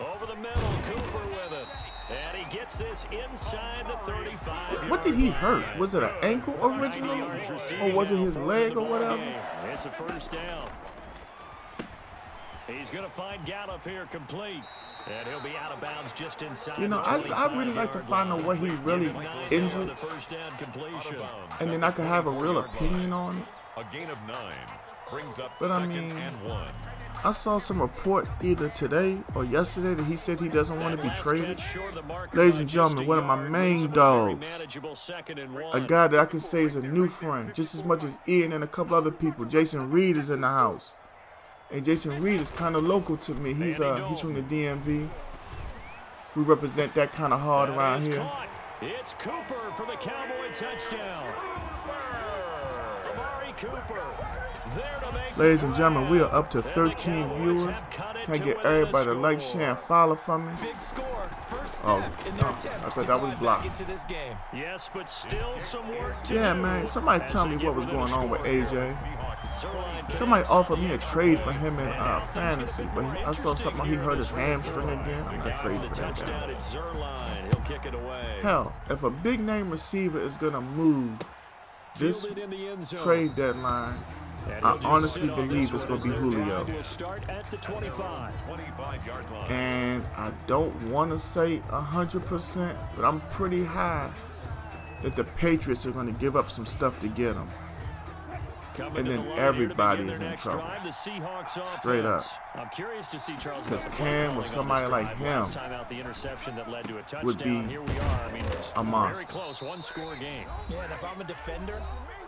Over the middle, Cooper with it. And he gets this inside the 35. What did he hurt? Was it an ankle originally? Or was it his leg or whatever? It's a first down. He's going to find Gallup here complete. And he'll be out of bounds just inside. You know, I really like to find out what he really injured. And then I could have a real opinion on it. A gain of 9 brings up but I 2nd mean, and 1. I saw some report either today or yesterday that he said he doesn't want to be traded. Ladies and gentlemen, one of my main dogs, a guy that I can say is a new friend, just as much as Ian and a couple other people. Jason Reed is in the house, and Jason Reed is kind of local to me. He's from the DMV. We represent that kind of hard around here. It's Cooper for the Cowboy touchdown. Amari Cooper. Ladies and gentlemen, we are up to 13 viewers. Can I get everybody to like, share, and follow for me? Oh, no, I thought that was blocked. Yes, but still some work to Yeah, man, somebody tell me what was going on with AJ. Somebody offered me a trade for him in fantasy, but I saw something, he hurt his hamstring again. I'm not trading for that guy. Hell, if a big name receiver is going to move this trade deadline, I honestly believe it's going to be Julio. And I don't want to say 100%, but I'm pretty high that the Patriots are going to give up some stuff to get him. And then everybody is in trouble. Straight up. Because Cam with somebody like him would be a monster. Yeah, and if I'm a defender,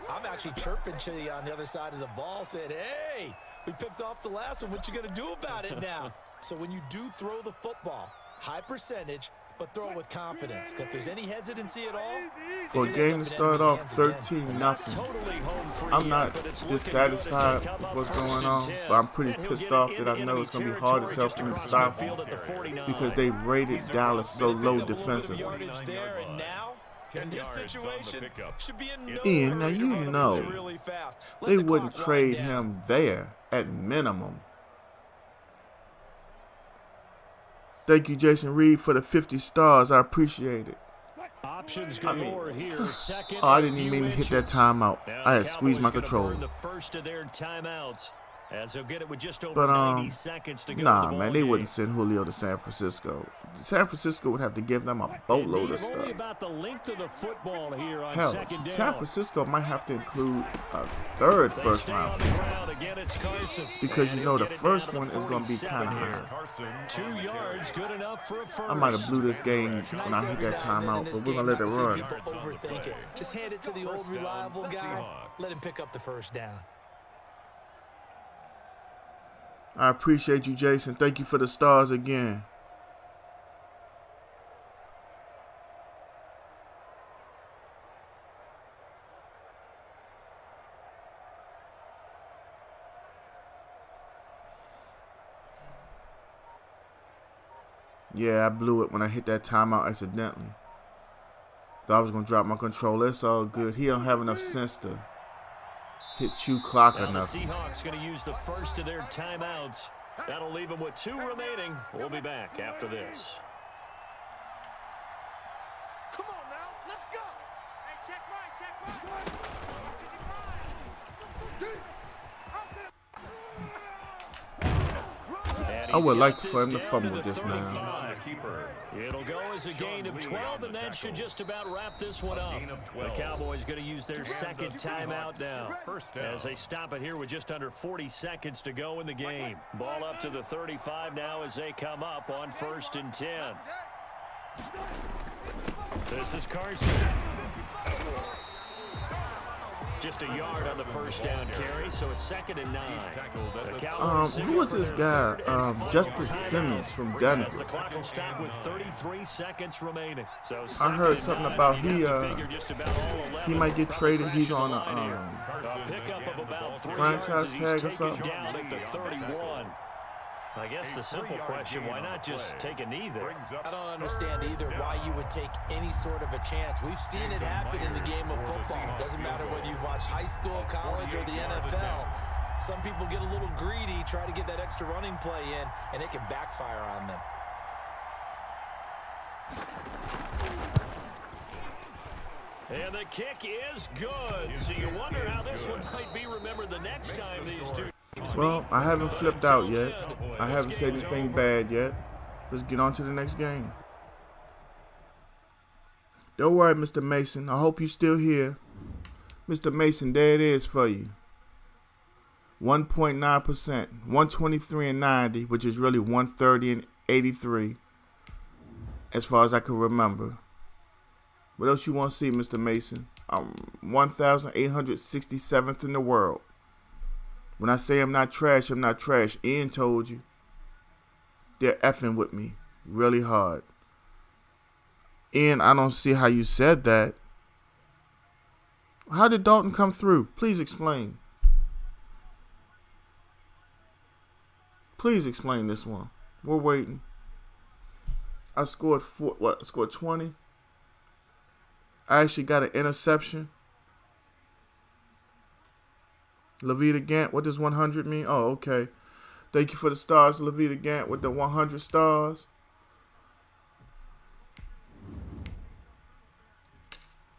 I'm actually chirping Chili on the other side of the ball, saying, hey, we picked off the last one. What you going to do about it now? So when you do throw the football, high percentage, but throw it with confidence. If there's any hesitancy at all, for a game to start off 13-0, I'm not dissatisfied with what's going on, but I'm pretty pissed off that I know it's going to be hard as hell for me to stop them because they've rated Dallas so low defensively. In this situation, should be a no Ian, now you know they wouldn't trade him there at minimum. Thank you, Jason Reed, for the 50 stars. I appreciate it. Options I mean, here. Second I didn't even mean to hit that timeout. I had squeezed my controller. The first of their timeouts. As they'll get it with just over But 90 seconds to go nah, the man, they wouldn't send Julio to San Francisco. San Francisco would have to give them a boatload of stuff. About the length of the football here on hell, second down. San Francisco might have to include a third first round because you know the first one is going to be kind of high. 2 yards, good enough for a first. I might have blew this game when I hit that timeout, but we're going to let it run. Overthink it. Just hand it to the old reliable guy. Let him pick up the first down. I appreciate you, Jason. Thank you for the stars again. Yeah, I blew it when I hit that timeout accidentally. Thought I was going to drop my controller. It's all good. He don't have enough sense to hit you clock now enough. The Seahawks going to use the first of their timeouts. That'll leave them with 2 remaining. We'll be back after this. Come on now, let's go. Hey, check right. I would like for him to fumble just now. It'll go as a gain of 12, and that should just about wrap this one up. The Cowboys going to use their second timeout now as they stop it here with just under 40 seconds to go in the game. Ball up to the 35 now as they come up on 1st and 10. This is Carson. Just a yard on the first down carry, so it's 2nd and 9. Who was this guy? Justin Simmons from Denver. The clock will stop with 33 seconds remaining. So I heard something about he might get traded. He's on a pickup of about 3 franchise yards tag or something. Down at the 31. I guess the simple question, why not just take a knee there? I don't understand either why you would take any sort of a chance. We've seen it happen in the game of football. Doesn't matter whether you watch high school, college, or the NFL. Some people get a little greedy, try to get that extra running play in, and it can backfire on them. And the kick is good. So you wonder how this one might be remembered the next time these two. Well, I haven't flipped out yet. I haven't said anything bad yet. Let's get on to the next game. Don't worry, Mr. Mason. I hope you're still here. Mr. Mason, there it is for you. 1.9%, 123 and 90, which is really 130 and 83, as far as I can remember. What else you want to see, Mr. Mason? 1,867th in the world. When I say I'm not trash, I'm not trash. Ian told you. They're effing with me really hard. Ian, I don't see how you said that. How did Dalton come through? Please explain. Please explain this one. We're waiting. I scored scored 20. I actually got an interception. Levita Gant, what does 100 mean? Oh, okay. Thank you for the stars, Levita Gant, with the 100 stars.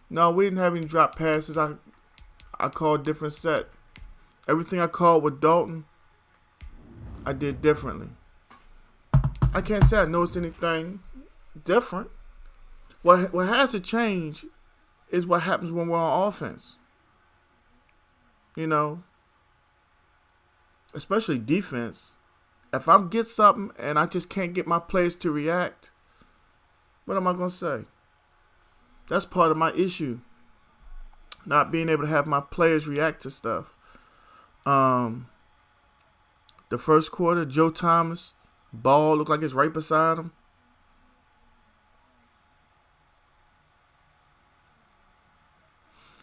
No, we didn't have any drop passes. I called different set. Everything I called with Dalton, I did differently. I can't say I noticed anything different. What has to change is what happens when we're on offense. You know, especially defense. If I get something and I just can't get my players to react, what am I going to say? That's part of my issue. Not being able to have my players react to stuff. The first quarter, Joe Thomas, ball looked like it's right beside him.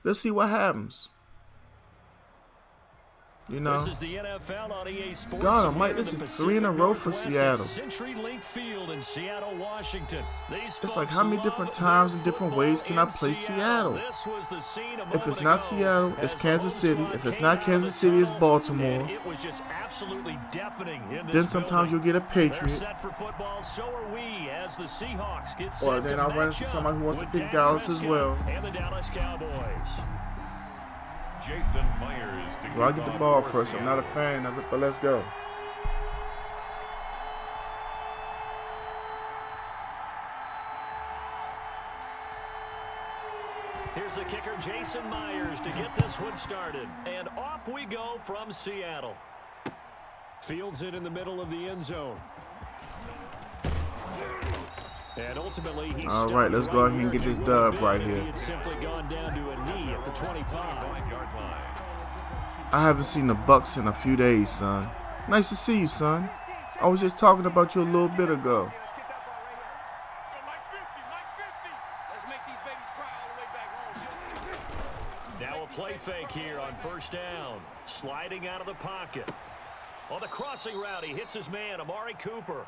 Let's see what happens. You know, this is the NFL on EA Sports. God Almighty, this is 3 in a row for Seattle. CenturyLink Field in Seattle, Washington. It's like how many different times and different ways can I play Seattle? If it's not Seattle, it's Kansas City. If it's not Kansas City, it's Baltimore. It was just absolutely deafening in this then sometimes you'll get a Patriot. set for football, so are we as the Seahawks get set Or then I'll run into somebody who wants to pick Dallas as well. And the Dallas Cowboys. Jason Myers to Well, I get the ball first. I'm not a fan of it, but let's go. Here's the kicker, Jason Myers, to get this one started. And off we go from Seattle. Fields it in the middle of the end zone. And ultimately, he's all right, let's go ahead and get this dub right here. Simply gone down to a knee at the 25-yard line. I haven't seen the Bucks in a few days, son. Nice to see you, son. I was just talking about you a little bit ago. Now a play fake here on first down. Sliding out of the pocket. On the crossing route, he hits his man, Amari Cooper.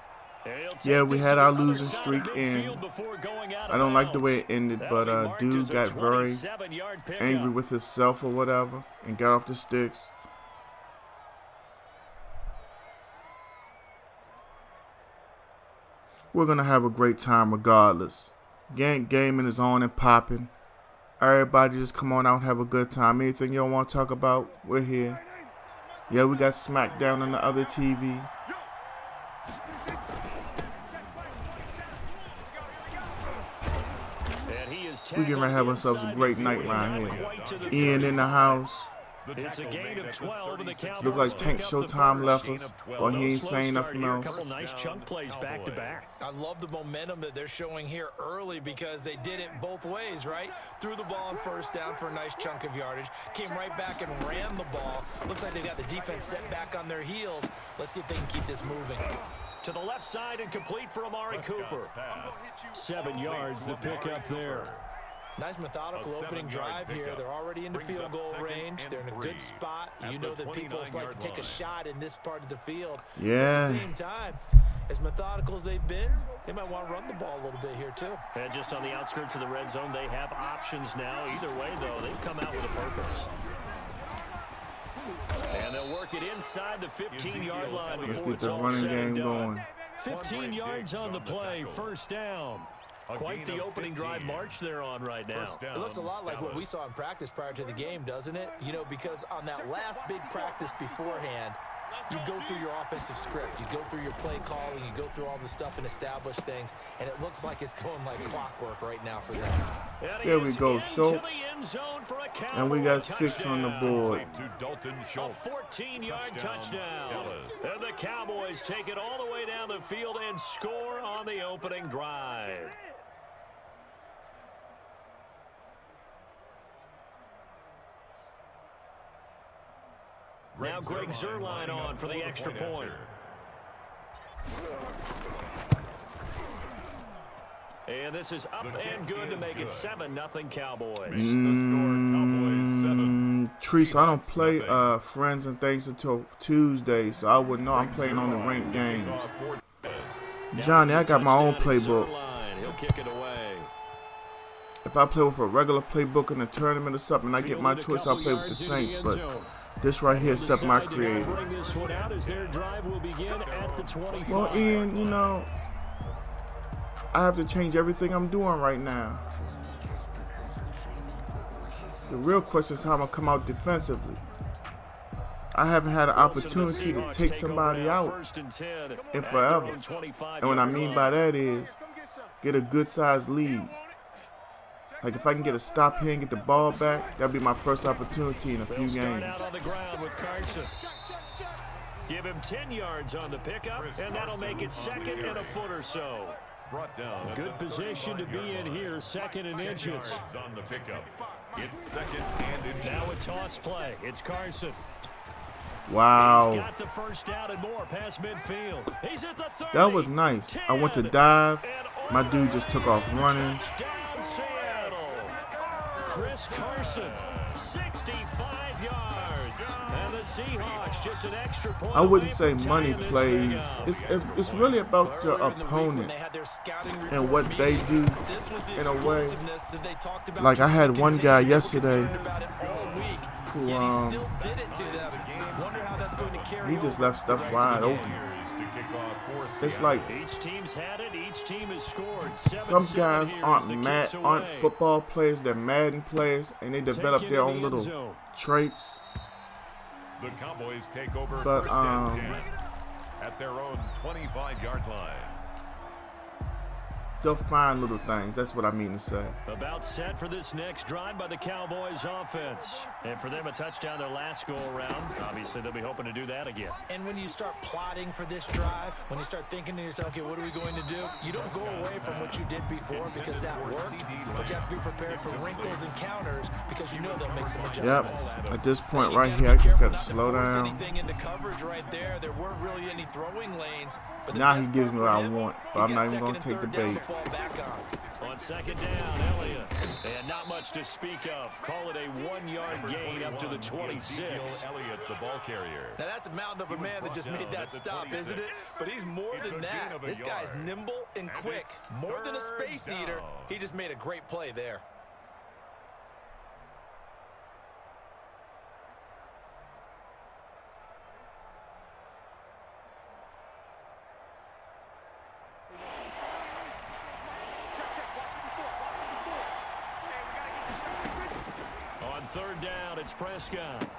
Yeah, we had our losing streak in. I don't like the way it ended, but dude got very angry with himself or whatever and got off the sticks. We're going to have a great time regardless. Gaming is on and popping. Everybody just come on out and have a good time. Anything you don't want to talk about, we're here. Yeah, we got SmackDown on the other TV. We're going to have ourselves a great night line here. Ian in the house. It's a gain of 12 and the Cowboys look like Tank Showtime left us, or he ain't saying nothing else. A couple nice chunk plays back to back. I love the momentum that they're showing here early because they did it both ways, right? Threw the ball on first down for a nice chunk of yardage, came right back and ran the ball. Looks like they got the defense set back on their heels. Let's see if they can keep this moving. To the left side and complete for Amari Cooper. 7 yards the pick up there. Nice methodical opening drive here. They're already into field goal range. They're in a good spot. You know that people like to take a shot in this part of the field. Yeah. At the same time, as methodical as they've been, they might want to run the ball a little bit here too. And just on the outskirts of the red zone, they have options now. Either way, though, they've come out with a purpose. And they'll work it inside the 15-yard line before it's all said and done. 15 yards on the play, first down. Quite the opening drive march they're on right now. It looks a lot like what we saw in practice prior to the game, doesn't it? You know, because on that last big practice beforehand, You go through your offensive script. You go through your play calling. You go through all the stuff and establish things. And it looks like it's going like clockwork right now for them. There we go, Schultz. And we got 6 on the board. A 14-yard touchdown. And the Cowboys take it all the way down the field and score on the opening drive. Now Greg Zuerlein on for the extra point. And this is up and good to make it 7-0 Cowboys. Treese, I don't play friends and things until Tuesday, so I wouldn't know. I'm playing on the ranked games. Johnny, I got my own playbook. He'll kick it away. If I play with a regular playbook in a tournament or something, I get my choice, I'll play with the Saints, but this right here is something I created. Well, Ian, you know, I have to change everything I'm doing right now. The real question is how I'm going to come out defensively. I haven't had an opportunity to take somebody out in forever. And what I mean by that is get a good-sized lead. Like if I can get a stop here and get the ball back, that'll be my first opportunity in a few games. Give him 10 yards on the pickup, and that'll make it 2nd and a foot or so. Good position to be in here, 2nd and inches. On the pickup. It's 2nd and inches. Now a toss play. It's Carson. Wow. He's got the first down and more past midfield. He's at the 30. That was nice. I went to dive. My dude just took off running. Touchdown, Seattle. Chris Carson, 65 yards. And the Seahawks just an extra point. I wouldn't say money plays. It's really about your opponent and what they do in a way. Like I had one guy yesterday who he just left stuff wide open. It's like each team's had it, each team has scored. Some guys aren't football players, they're Madden players, and they develop their own little traits. The Cowboys take over But, first and 10 at their own 25-yard line. They'll find little things. That's what I mean to say. About set for this next drive by the Cowboys offense. And for them, a touchdown their last go-around. Obviously, they'll be hoping to do that again. And when you start plotting for this drive, when you start thinking to yourself, okay, what are we going to do? You don't go away from what you did before because that worked, but you have to be prepared for wrinkles and counters because you know they'll make some adjustments. Yep. At this point right here, I just got to slow down. Anything into coverage right there. There weren't really any throwing lanes. But now he gives me what I want, but I'm not even going to take the bait. On 2nd down, Elliott. And not much to speak of. Call it a 1-yard gain up to the 26. Elliott, the ball carrier. Now that's a mountain of a man that just made that stop, isn't it? But he's more than that. This guy's nimble and quick. More than a space eater. He just made a great play there. On 3rd down, it's Prescott.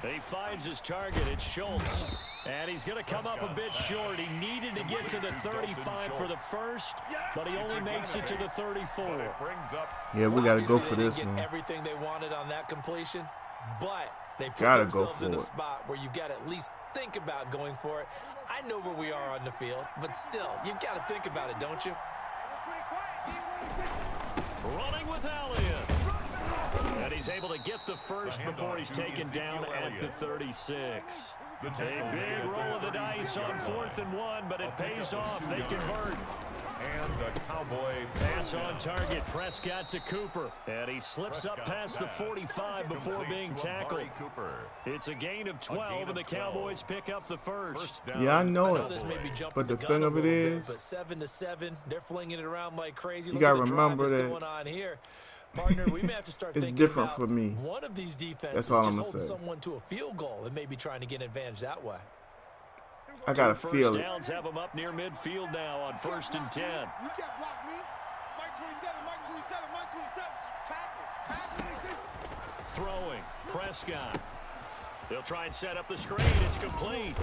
He finds his target. It's Schultz. And he's going to come up a bit short. He needed to get to the 35 for the first, but he only makes it to the 34. Yeah, we got to go for this one. Everything they wanted on that completion, but they put Gotta themselves go in a for it. spot where you've got to at least think about going for it. I know where we are on the field, but still, you've got to think about it, don't you? Running with Elliott. And he's able to get the first before he's taken down at the 36. A big roll of the dice on 4th and 1, but it pays off. They convert. And the Cowboy pass on target. Prescott to Cooper. And he slips up past the 45 before being tackled. It's a gain of 12, and the Cowboys pick up the first. Yeah, I know it. But the thing of it is, but 7-7, they're flinging it around like crazy. You got to remember that going on here. Partner, we may have to start it's thinking different about for me. One of these defenses That's all I'm just gonna holding say. someone to a field goal and maybe trying to get an advantage that way. I got to First feel it. downs have him up near midfield now on 1st and 10. You can't block me. Mike 27, Mike 27, Mike 27. Tackles. Throwing. Prescott. They'll try and set up the screen. It's complete.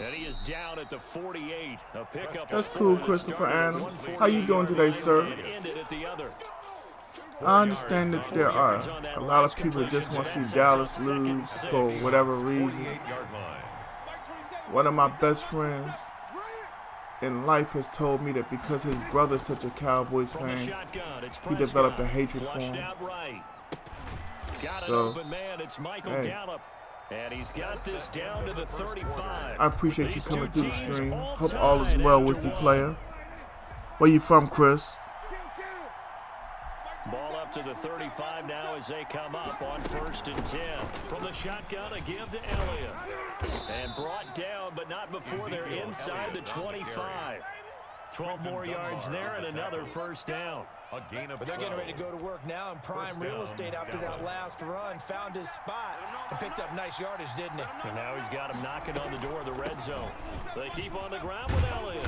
And he is down at the 48. A pickup. That's cool, Christopher Adams. How you doing today, sir? I understand that there are a lot of people that just want to see Dallas lose for whatever reason. One of my best friends in life has told me that because his brother's such a Cowboys fan, he developed a hatred for him. So, hey, and he's got this down to the 35. I appreciate you coming through the stream. Hope all is well with you, player. Where you from, Chris? Ball up to the 35 now as they come up on 1st and 10. From the shotgun, a give to Elliott. And brought down, but not before they're inside the 25. 12 more yards there and another first down. But they're getting ready to go to work now in prime real estate after that last run. Found his spot and picked up nice yardage, didn't he? And now he's got him knocking on the door of the red zone. They keep on the ground with Elliott.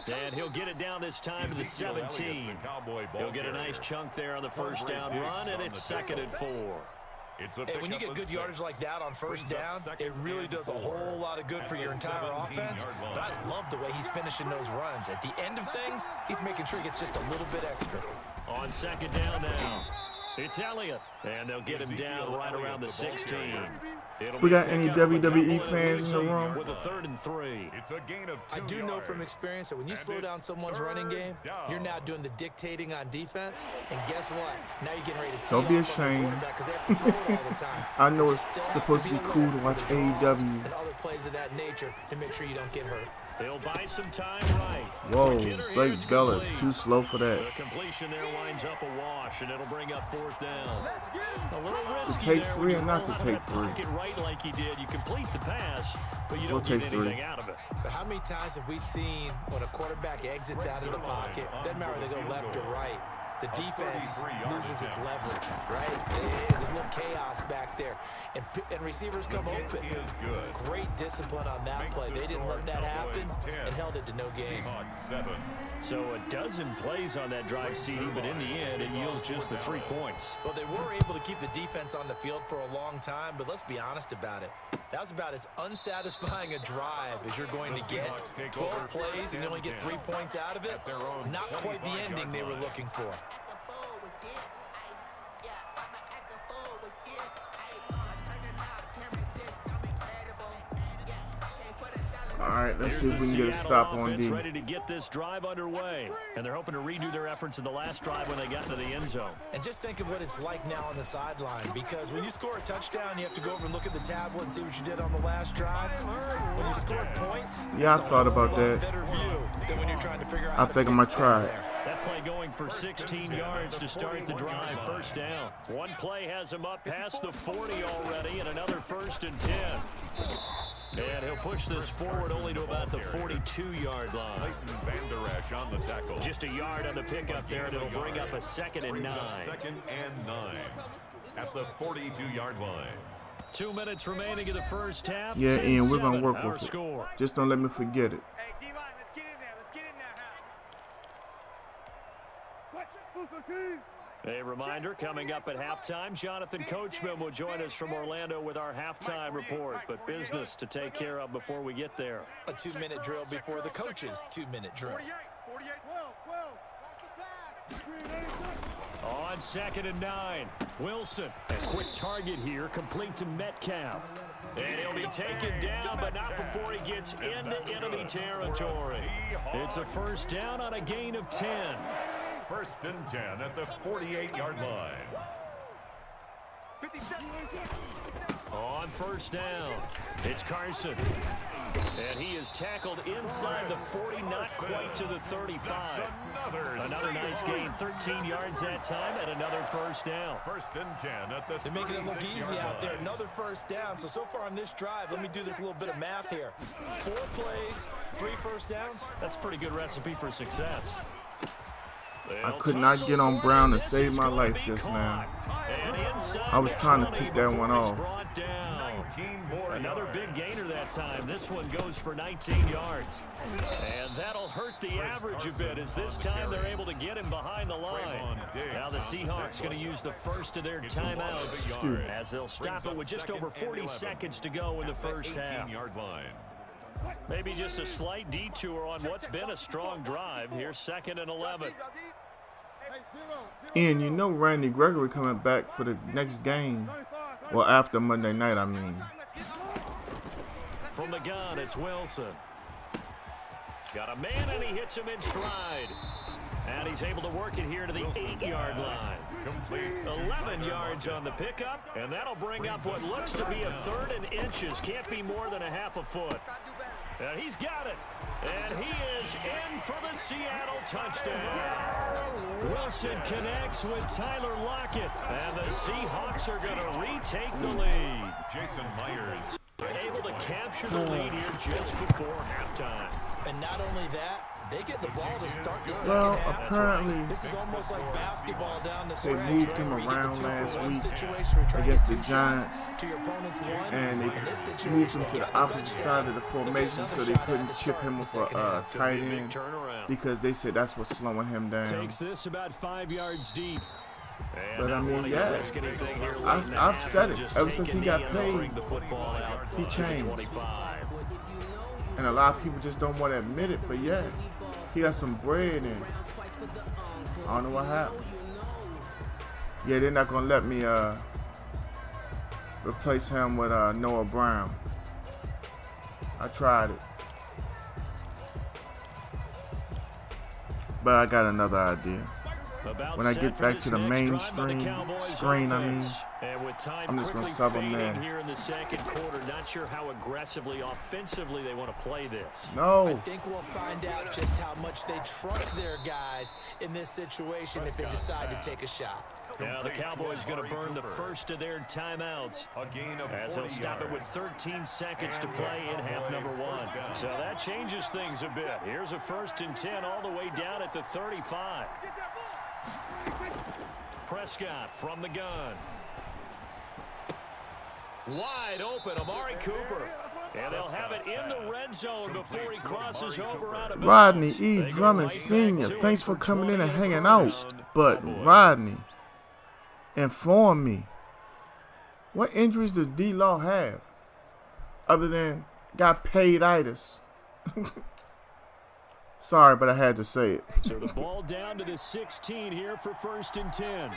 And he'll get it down this time to the 17. He'll get a nice chunk there on the first down run, and it's 2nd and 4. Hey, when you get good yardage like that on first down, it really does a whole lot of good for your entire offense. But I love the way he's finishing those runs. At the end of things, he's making sure he gets just a little bit extra. On 2nd down now, it's Elliott. And they'll get him down right around the 16. We got any WWE fans in the room? With a 3rd and 3. I do know from experience that when you slow down someone's running game, you're now doing the dictating on defense. And guess what? Now you're getting ready to don't be ashamed. I know it's supposed to be cool to watch AEW. And other plays of that nature to make sure you don't get hurt. He'll buy some time right. Whoa, Blake Bell is too slow for that. The completion there winds up a wash, and it'll bring up 4th down. A little risky to take there 3 or not to take 3? Pocket right like he did. You complete the pass, but you don't get anything out of it. But how many times have we seen when a quarterback exits out of the pocket, doesn't matter whether they go left or right, the defense loses its leverage, right? There's a little chaos back there. And receivers come open. Great discipline on that play. They didn't let that happen and held it to no gain. So a dozen plays on that drive, CD, but in the end, it yields just the 3 points. Well, they were able to keep the defense on the field for a long time, but let's be honest about it. That was about as unsatisfying a drive as you're going to get. 12 plays and you only get 3 points out of it. Not quite the ending they were looking for. All right, let's see if we can get a stop on D. Ready to get this drive underway, and they're hoping to redo their efforts in the last drive when they got into the end zone. And just think of what it's like now on the sideline, because when you score a touchdown, you have to go over and look at the tablet and see what you did on the last drive. When you scored points, yeah, I thought about that. Better view than when you're trying to figure out. I think I might try it. That play going for 16 yards to start the drive. 1st down. One play has him up past the 40 already, and another 1st and 10. And he'll push this forward only to about the 42-yard line. On the tackle. Just a yard on the pickup there, and it'll bring up a 2nd and 9. 2nd and 9 at the 42-yard line. 2 minutes remaining in the first half. Yeah, Ian, we're going to work with it. Just don't let me forget it. Hey, D-line, let's get in there. Let's get in there, A reminder, coming up at halftime, Jonathan Coachman will join us from Orlando with our halftime report. But business to take care of before we get there. A 2-minute drill before the coach's 2-minute drill. 48, 12. On 2nd and 9, Wilson. A quick target here, complete to Metcalf. And he'll be taken down, but not before he gets into enemy territory. It's a 1st down on a gain of 10. 1st and 10 at the 48-yard line. On 1st down, it's Carson. And he is tackled inside the 40, not quite to the 35. Another nice gain, 13 yards that time, and another 1st down. 1st and 10 at the They're making it look easy out there. Another 1st down. So far on this drive, let me do this little bit of math here. 4 plays, 3 1st downs. That's a pretty good recipe for success. I could not get on Brown to save my life just now. I was trying to pick that one off. 13 more Another yards. big gainer that time. This one goes for 19 yards. And that'll hurt the average a bit, as this time they're able to get him behind the line. Now the Seahawks going to use the first of their timeouts as they'll stop it with just over 40 seconds to go in the first half. 18-yard line. Maybe just a slight detour on what's been a strong drive. Here's 2nd and 11. And you know Randy Gregory coming back for the next game. Well, after Monday night, I mean. From the gun, it's Wilson. Got a man, and he hits him in stride. And he's able to work it here to the 8-yard line. 11 yards on the pickup, and that'll bring up what looks to be a 3rd and inches. Can't be more than a half a foot. And he's got it. And he is in for the Seattle touchdown. Wilson connects with Tyler Lockett. And the Seahawks are going to retake the lead. Jason Myers Able to capture the lead here just before halftime. And not only that, they get the ball to start the second Well, half. apparently This is almost like basketball down the they stretch. moved him where you get the around 2-for-1 last week situation where you're trying to against get the 2 shots Giants, to your opponent's 1. and In they this situation, moved him to they the got opposite touchdown. side of the They'll get formation another so they shot couldn't at the chip start him of with the a second half. tight Big end turnaround. because they said that's what's slowing him down. Takes this about 5 yards deep. And But I not mean, wanting to yeah, risk anything here late in the I've half, said it just ever take since a he knee got and they'll paid. bring the football out He to the changed. 25. And a lot of people just don't want to admit it, but yeah, he got some bread in. I don't know what happened. Yeah, they're not gonna let me replace him with Noah Brown. I tried it, but I got another idea. About When I set get for back this to the next drive by the mainstream Cowboys screen, I mean, offense. And with time I'm just gonna quickly sub him fading there. here in the second quarter, not sure how aggressively, offensively they want to play this. I No, think we'll find out just how much they trust their guys in this situation if they decide to take a shot. Now the Cowboys going to burn the first of their timeouts A gain of as they'll 40 stop it with yards. 13 seconds to play in half number 1. So that changes things a bit. Here's a 1st and 10 all the way down at the 35. Prescott from the gun. Wide open, Amari Cooper. And they'll have it in the red zone before he crosses over out of bounds. Rodney E. They go Drummond right back Sr., to it thanks for coming in and 20 hanging first. out. But Rodney, inform me, what injuries does D-Law have other than got paid-itis? Sorry, but I had to say it. So the ball down to the 16 here for 1st and 10.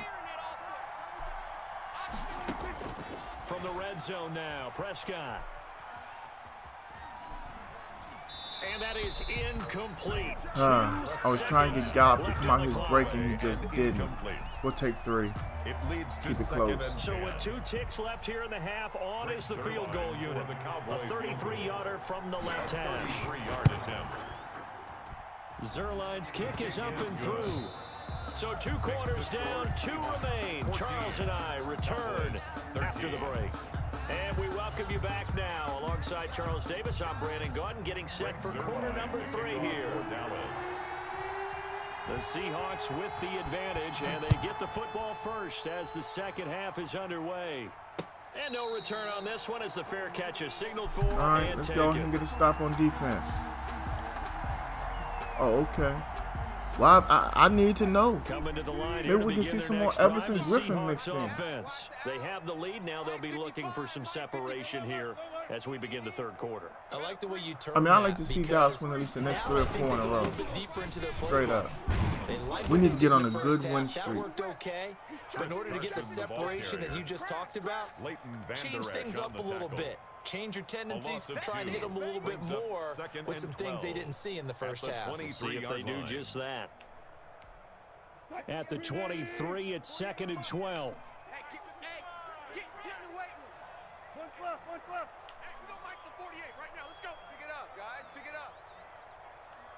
From the red zone now, Prescott. And that is incomplete. I was trying to get Gallup to come out his break, and he just didn't. We'll take 3. It leads to Keep it 2nd close. and So 10. with 2 ticks left here in the half, on is the field goal unit. A 33-yarder from the left hash. 33-yard attempt. Zerline's kick is up and through. So 2 quarters down, 2 remain. Charles and I return after the break. And we welcome you back now. Alongside Charles Davis, I'm Brandon Gautin, getting set for quarter number 3 here. The Seahawks with the advantage, and they get the football first as the second half is underway. And no return on this one as the fair catch is signaled for. All right, and let's taken. go ahead and get a stop on defense. Oh, okay. Well, I need to know. Coming to the line Maybe here to we can begin see their some more next drive, Everson the Griffin Seahawks mixed in. offense. They have the lead now. They'll be looking for some separation here as we begin the third quarter. I like the way you turn I mean, I that like to see because Dallas win at least the next now 3 or I think 4 in they a go row. little bit deeper into their Straight playbook. up. They like We what need they to get did on in a the good first win half. That streak. worked okay, but in order to get the separation that you just talked about, change things up a little bit. Change your tendencies, try and hit them a little bit more with some things they didn't see in the first half. See if they do just that. At the 23, it's 2nd and 12. Hey, get in the weight room. One glove. Hey, we don't like the 48 right now. Let's go. Pick it up, guys. Pick it up.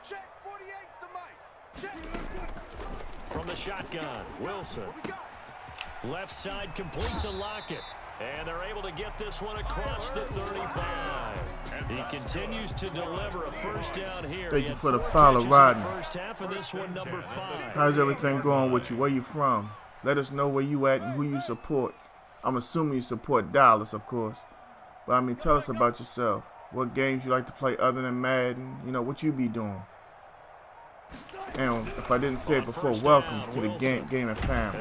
Check 48's the mic. Check. From the shotgun, Wilson. Left side complete to Lockett. And they're able to get this one across the 35. He continues to deliver a first down here. Thank He you had for the 4 follow, catches in the Rodney. first half, and this one number 5. How's everything going with you? Where you from? Let us know where you at and who you support. I'm assuming you support Dallas, of course. But I mean, tell us about yourself. What games you like to play other than Madden? You know, what you be doing. And if I didn't say it before, welcome to the gaming family.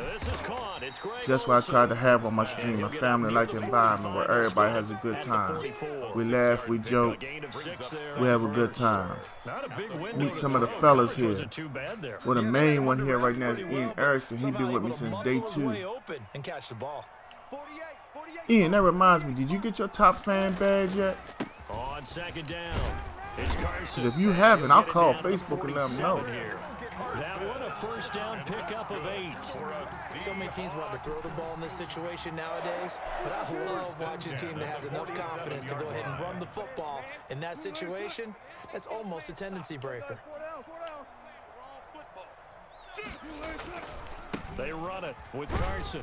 Just what I tried to have on my stream, a family-like environment where everybody has a good time. We laugh, we joke, we have a good time. Meet some of the fellas here. Well, the main one here right now is Ian Erickson. He been with me since day 2. Ian, that reminds me, did you get your top fan badge yet? On second down. Because if you haven't, I'll call Facebook and let them know. That one a first down pickup of 8. So many teams want to throw the ball in this situation nowadays, but I love watching a team that has enough confidence to go ahead and run the football. In that situation, that's almost a tendency breaker. They run it with Carson.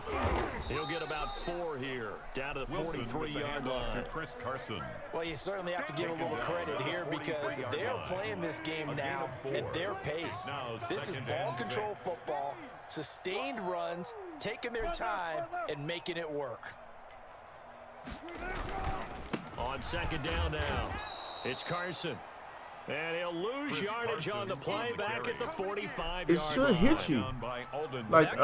He'll get about 4 here, down to the 43-yard line. Chris Carson. Well, you certainly have to give a little credit here because they're playing this game now at their pace. This is ball control football, sustained runs, taking their time, and making it work. On second down now, it's Carson. And he'll lose yardage on the play back at the 45-yard line. It should hit you. Like,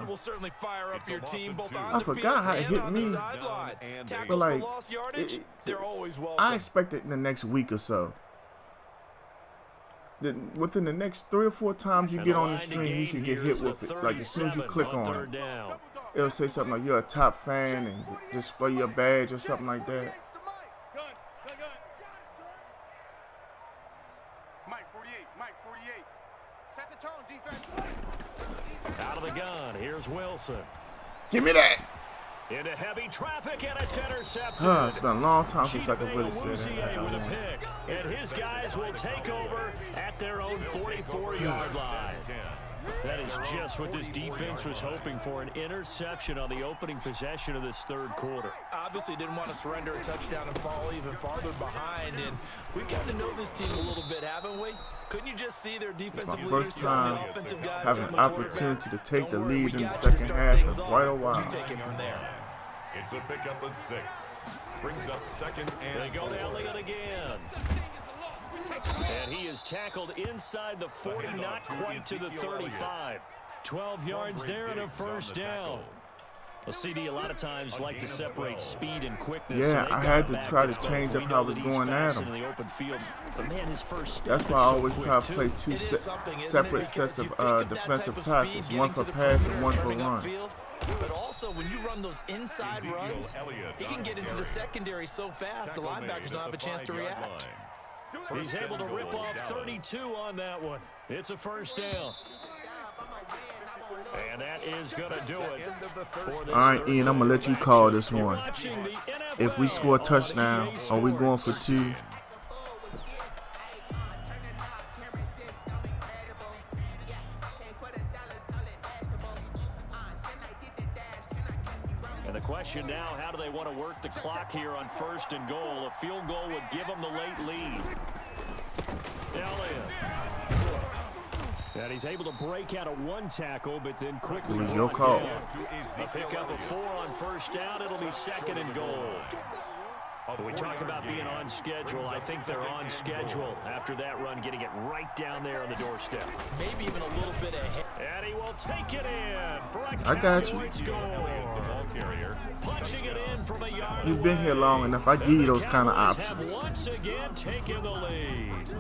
will certainly fire up your team both on I the forgot how it field hit and me. on the sideline. But Tackles like, for lost yardage, they're always welcome. I expect it in the next week or so. Within the next 3 or 4 times you get on the stream, you should get hit with it. Like as soon as you click on it, it'll say something like you're a top fan and display your badge or something like that. Out of the gun, here's Wilson. Give me that! Into heavy traffic, and it's intercepted. It's been a long time since I could really say that. With a pick, and his guys will take over at their own 44-yard line. That is just what this defense was hoping for, an interception on the opening possession of this third quarter. Obviously didn't want to surrender a touchdown and fall even farther behind, and we've got to know this team a little bit, haven't we? Couldn't you just see their defensive leaders, first time the offensive guys, having an opportunity to take the lead in the second half in quite a while. You take it from there. It's a pickup of 6. Brings up second and They go to Elliott again. And he is tackled inside the 40, not quite to the 35. 12 yards there and a first down. Well, CD a lot of times like to separate speed and quickness. Yeah, so I had to try to change up how I was going at him. But man, his first That's why I always try to play 2 separate sets of defensive tackles, one for pass and one for run. But also, when you run those inside runs, he can get into the secondary so fast, the linebackers don't have a chance to react. He's able to rip off 32 on that one. It's a first down. And that is going to do it. All right, Ian, I'm going to let you call this one. If we score a touchdown, are we going for 2? And the question now, how do they want to work the clock here on first and goal? A field goal would give them the late lead. Elliott. And he's able to break out of 1 tackle, but then quickly. It was your call. A pickup of 4 on first down. It'll be second and goal. When we talk about being on schedule, I think they're on schedule after that run, getting it right down there on the doorstep. Maybe even a little bit ahead. And he will take it in for a I got you. Punching it in from a yard. You've been here long enough. I give you those kind of options. Once again, taking the lead.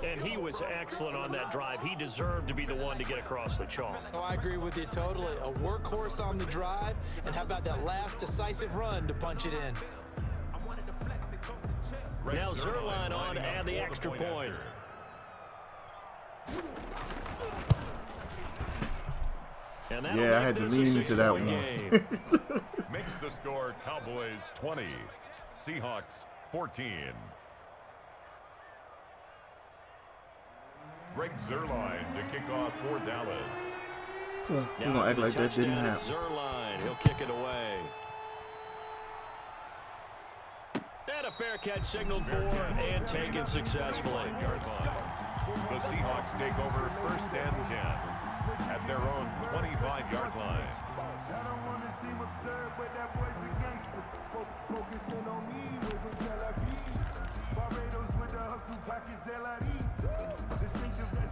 And he was excellent on that drive. He deserved to be the one to get across the chalk. Oh, I agree with you totally. A workhorse on the drive, and how about that last decisive run to punch it in? Now Zerline on to add the extra point. Yeah, I had to lean into that one. Makes the score Cowboys 20, Seahawks 14. Greg Zerline to kick off for Dallas. We're going to act like that didn't happen. Zerline, he'll kick it away. And a fair catch signaled for and taken successfully. The Seahawks take over first and 10 at their own 25-yard line.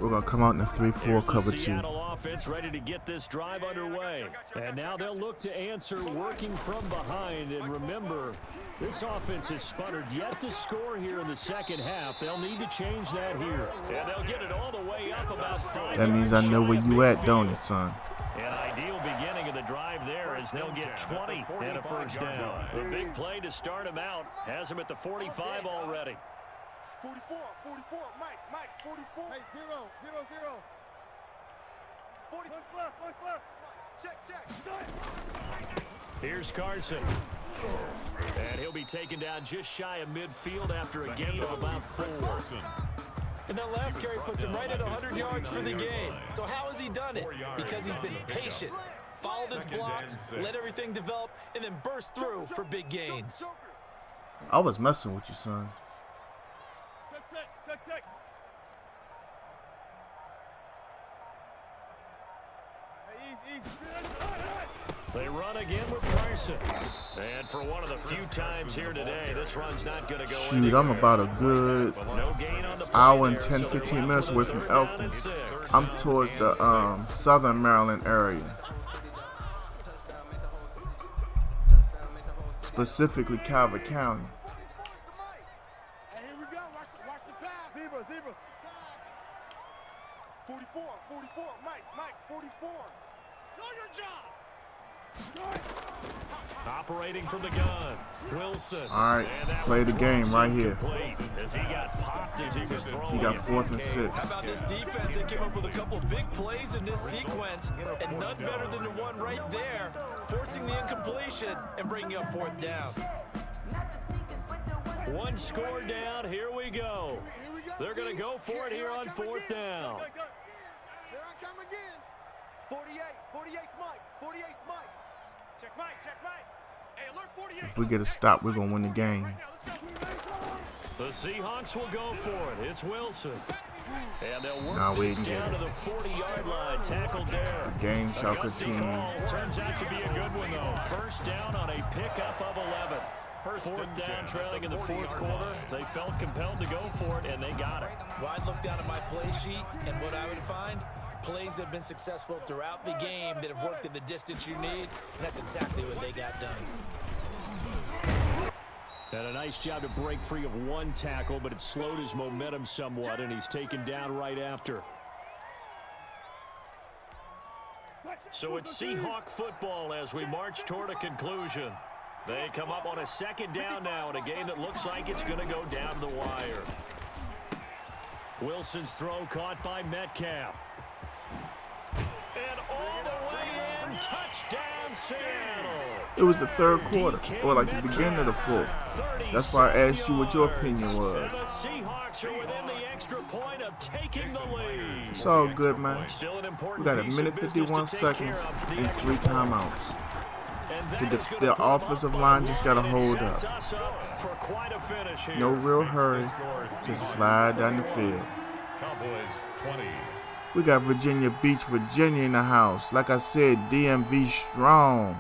We're going to come out in a 3-4 Here's cover the 2. Seattle offense ready to get this drive underway. And now they'll look to answer working from behind. And remember, this offense has sputtered yet to score here in the second half. They'll need to change that here. And they'll get it all the way up about 5 That means I yards know shy where of you at, midfield. don't it, son? An ideal beginning of the drive there as they'll get 20 and a first down. The big play to start him out has him at the 45 already. 44, Mike, 44. Hey, 0. 40, one left. Check. Here's Carson. And he'll be taken down just shy of midfield after a gain of about 4. And that last carry puts him right at 100 yards for the game. So how has he done it? Because he's been patient, followed his blocks, let everything develop, and then burst through for big gains. I was messing with you, son. Check. They run again with Carson. And for one of the few times here today, this run's not going to go Shoot, anywhere. I'm about a good No gain on the play hour and there, 10, so they're 15 out minutes for the away from third down Elkton. and 6. I'm towards the southern Maryland area. Specifically Calvert County. And here we go. Watch the pass. Zebra. Pass. 44, Mike, 44. Know your job. Operating from the gun, Wilson. All right, And that play one the game drops right here. incomplete as he got popped as he was throwing. He got it. 4th and 6. How about this defense? They came up with a couple big plays in this sequence, and none better than the one right there, forcing the incompletion and bringing up 4th down. One score down, here we go. They're going to go for it here on 4th down. Here I come again. 48's Mike. Check Mike. Hey, alert 48. If we get a stop, we're going to win the game. The Seahawks will go for it. It's Wilson. And they'll work Nah, we this didn't get down it. to the 40-yard line, tackled there. The game shall A gutsy continue. call. Turns out to be a good one, though. First down on a pickup of 11. 4th down, trailing in the 4th quarter. They felt compelled to go for it, and they got it. Well, I'd look down at my play sheet, and what I would find, plays have been successful throughout the game that have worked at the distance you need, and that's exactly what they got done. And a nice job to break free of one tackle, but it slowed his momentum somewhat, and he's taken down right after. So it's Seahawk football as we march toward a conclusion. They come up on a 2nd down now in a game that looks like it's going to go down the wire. Wilson's throw caught by Metcalf. And all the way in, touchdown Seattle. It was the 3rd quarter, or like the beginning of the 4th. That's why I asked you what your opinion was. And the Seahawks are within the extra point of taking the lead. It's all good, man. Still an important We got a piece of minute business 51 to take seconds care of. and 3 timeouts. And that The is gonna the put 'em up offensive by line just got to 1, hold and it up. sets us up for quite a finish here. No real hurry. Just slide down the field. Cowboys 20. We got Virginia Beach, Virginia in the house. Like I said, DMV strong.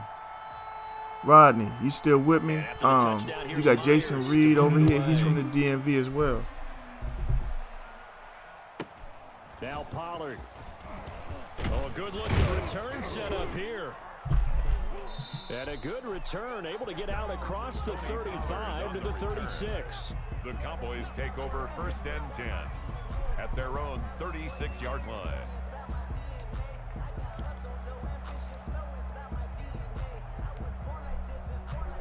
Rodney, you still with me? You got Jason Reed over here. He's from the DMV as well. Now Pollard. Oh, a good looking return set up here. And a good return, able to get out across the 35 to the 36. The Cowboys take over 1st and 10 at their own 36-yard line.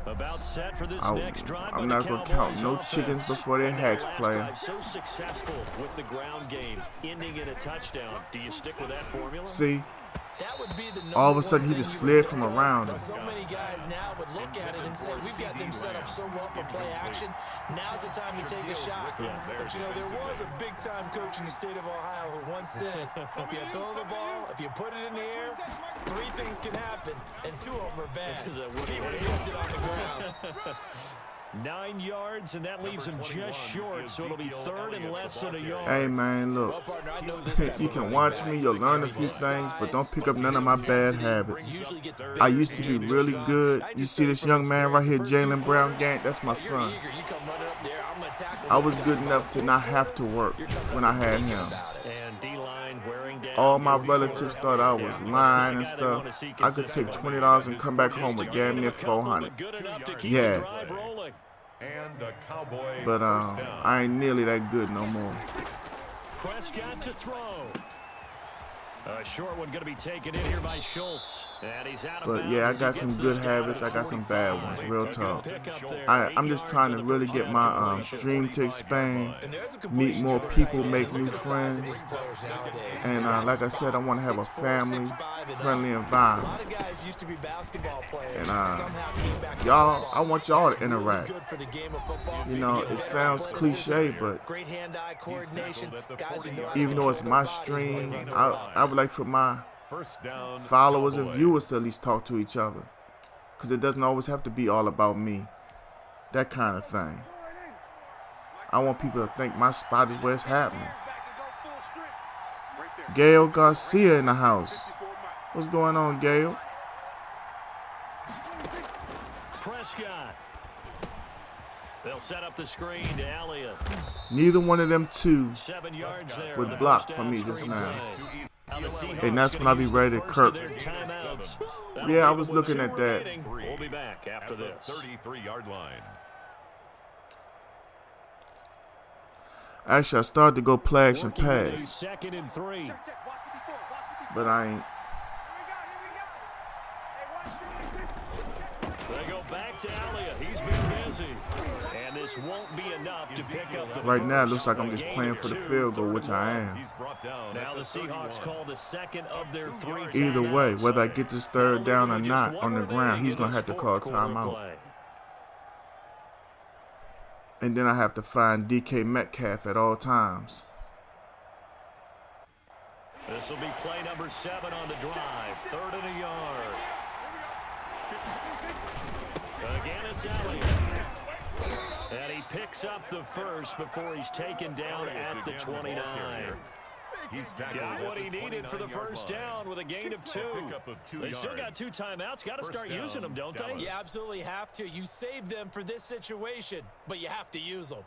About set for this next drive. I'm not going to count no chickens before they hatch, player. So successful with the ground game, ending in a touchdown. Do you stick with that formula? See, That would be the all of a sudden he just slid from around him. But so many guys now would look at it and say, we've got them set up so well for play action. Now's the time to take a shot. But, you know, there was a big-time coach in the state of Ohio who once said, if you throw the ball, if you put it in the air, 3 things can happen, and 2 of them are bad. He would have missed it on the ground. 9 yards, and that leaves him just short, so it'll be 3rd and less than a yard. Hey, man, look. You can watch me, you'll learn a few things, but don't pick up none of my bad habits. I used to be really good. You see this young man right here, Jalen Brown Gant? That's my son. I was good enough to not have to work when I had him. And D-line all my relatives thought I was lying and stuff, I could take $20 and come back home with damn near $400. Yeah. But I ain't nearly that good no more. Prescott to throw. A short one going to be taken in here by Schultz. And he's out of But yeah, I got some good habits. I got some bad ones. Real talk. I'm just trying to really get my stream to expand, meet more people, make new friends, and like I said, I want to have a family-friendly environment. And y'all, I want y'all to interact. You know, it sounds cliche, but even though it's my stream, I would like for my followers and viewers to at least talk to each other, because it doesn't always have to be all about me, that kind of thing. I want people to think my spot is where it's happening. Gail Garcia in the house. What's going on, Gail? Prescott. They'll set up the screen to Elliott. Neither one of them two 7 yards there would block for me just now. And that's when I be ready to kirk. Yeah, I was looking at that. We'll be back after this. 33-yard line. Actually, I started to go play action pass, 2nd and 3. but I ain't. They go back to Elliott. He's been busy. And this won't be enough to pick up the Right now, it looks like I'm just playing for the field goal, which I am. Now the Seahawks call the second of their 3 timeouts. Either way, whether I get this third down or not on the ground, he's going to have to call timeout. And then I have to find DK Metcalf at all times. This will be play number 7 on the drive. 3rd and a yard. Again, it's Elliott. And he picks up the first before he's taken down at the 29. Got what he needed for the first down with a gain of 2. They still got 2 timeouts. Got to start using them, don't they? You absolutely have to. You save them for this situation, but you have to use them.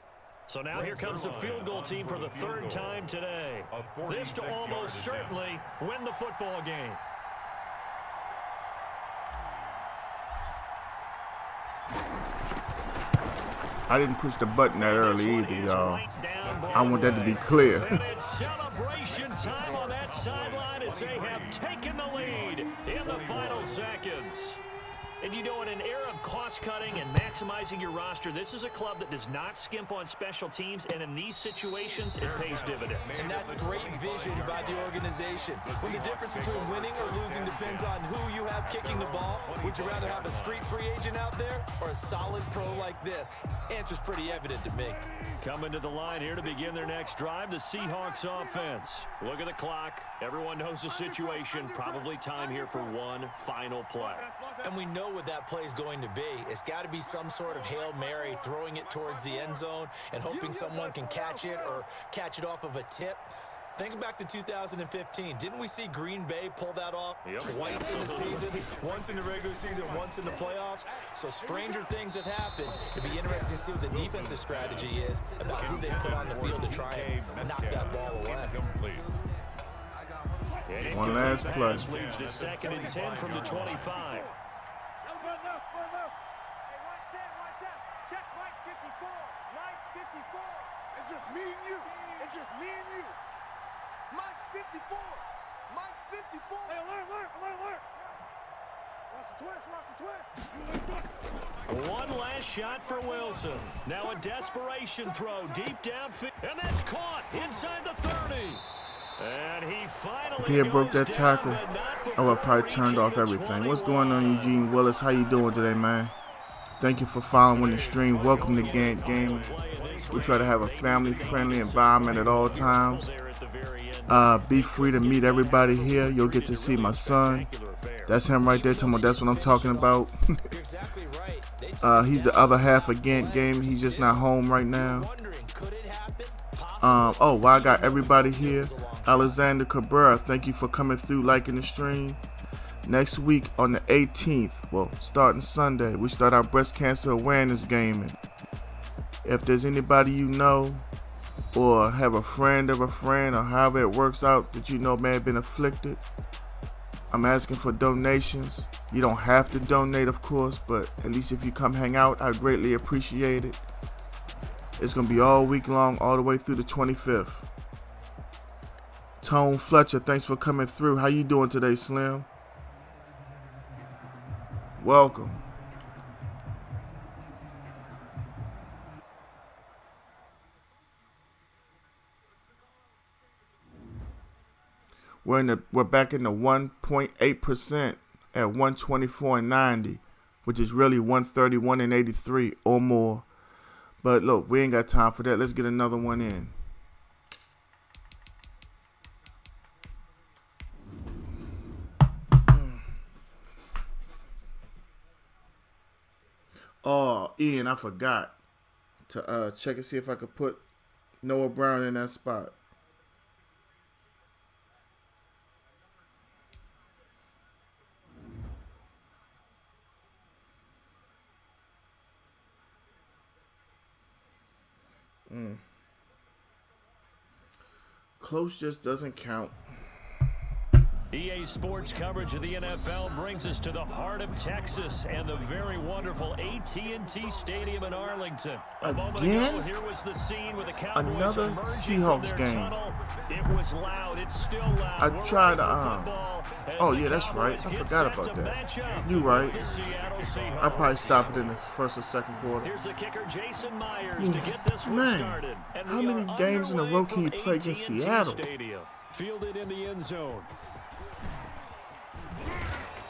So now here comes the field goal team for the 3rd time today. This to almost certainly win the football game. I didn't push the button that early either, y'all. I want that to be clear. And it's celebration time on that sideline as they have taken the lead in the final seconds. And you know, in an era of cost-cutting and maximizing your roster, this is a club that does not skimp on special teams, and in these situations, it pays dividends. And that's great vision by the organization. When the difference between winning or losing depends on who you have kicking the ball, would you rather have a street free agent out there or a solid pro like this? Answer's pretty evident to me. Coming to the line here to begin their next drive, the Seahawks offense. Look at the clock. Everyone knows the situation. Probably time here for one final play. And we know what that play is going to be. It's got to be some sort of Hail Mary, throwing it towards the end zone and hoping someone can catch it or catch it off of a tip. Think back to 2015. Didn't we see Green Bay pull that off twice in the season? Once in the regular season, once in the playoffs. So stranger things have happened. It'd be interesting to see what the defensive strategy is about who they put on the field to try and knock that ball away. One last play. Leads to 2nd and 10 from the 25. It's just me and you. It's just me and you. Mike's 54. Mike's 54. Hey, alert. Watch the twist. One last shot for Wilson. Now a desperation throw deep downfield. And that's caught inside the 30. And he finally If he had broke that tackle, I would have probably turned off everything. What's going on, Eugene Willis? How you doing today, man? Thank you for following the stream. Welcome to Gantt Gaming. We try to have a family-friendly environment at all times. Be free to meet everybody here. You'll get to see my son. That's him right there. That's what I'm talking about. He's the other half of Gantt Gaming. He's just not home right now. I got everybody here. Alexander Cabrera, thank you for coming through, liking the stream. Next week on the 18th, well, starting Sunday, we start our breast cancer awareness gaming. If there's anybody you know or have a friend of a friend, or however it works out that you know may have been afflicted. I'm asking for donations. You don't have to donate, of course, but at least if you come hang out, I greatly appreciate it. It's going to be all week long, all the way through the 25th. Tone Fletcher, thanks for coming through. How you doing today, Slim? Welcome. We're back in the 1.8% at 124.90, which is really 131.83 or more. But look, we ain't got time for that. Let's get another one in. Oh, Ian, I forgot to check and see if I could put Noah Brown in that spot. Close just doesn't count. EA Sports coverage of the NFL brings us to the heart of Texas and the very wonderful AT&T Stadium in Arlington. A moment ago, here was the scene with the Cowboys another Seahawks game. Tunnel. It was loud. It's still loud. I tried to oh yeah, that's right. I forgot about that. You right. I probably stop it in the first or second quarter. Here's the kicker, Jason Myers, to get this one Man, started. And how many games in a row can you play against Seattle? Stadium. Fielded in the end zone.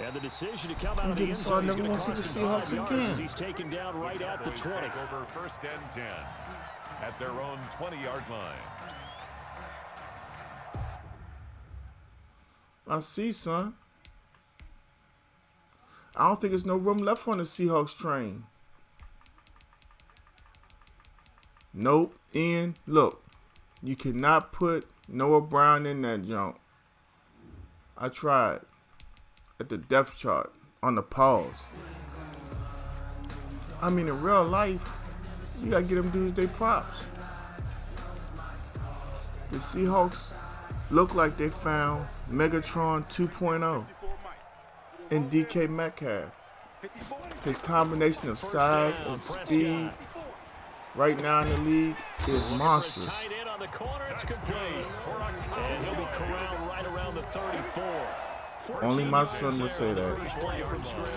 And the decision to come out of the end zone is going to cost him 5 yards as he's taken down right at the 20. Over first and 10 at their own 20-yard line. I see, son. I don't think there's no room left on the Seahawks train. Nope. Ian, look. You cannot put Noah Brown in that junk. I tried. At the depth chart. On the pause. I mean, in real life, you got to get them dudes their props. The Seahawks look like they found Megatron 2.0 in DK Metcalf. His combination of size and speed right now in the league is monstrous. And he'll be corralled right around the 34. Only my son would say that.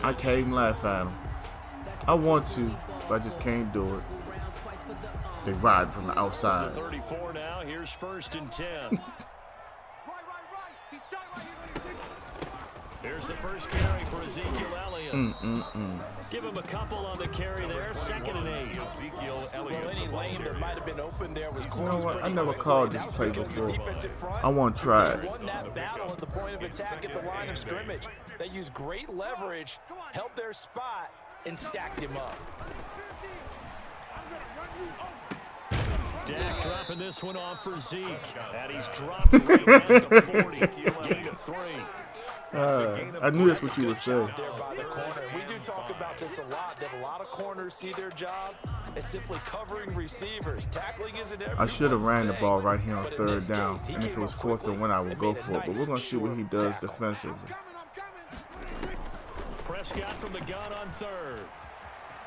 I can't even laugh at him. I want to, but I just can't do it. They ride from the outside. 34 now. Here's first and 10. Here's the first carry for Ezekiel Elliott. Give him a couple on the carry there. Second and 8. Ezekiel Elliott. Well, any lane that might have been open there was closed. You know what? I never quickly. called this play before. I want to try it. They won that battle at the point of attack at the line of scrimmage. They used great leverage, held their spot, and stacked him up. Dak dropping this one off for Zeke. And he's dropped right at the 40. Gain of 3. I knew that's what you would say. There by the corner. We do talk about this a lot, that a lot of corners see their job as simply covering receivers. Tackling isn't everything. I should have ran the ball right here on third down, and if it was 4th and 1, I would go for it. But we're going to see what he does defensively. Prescott from the gun on third.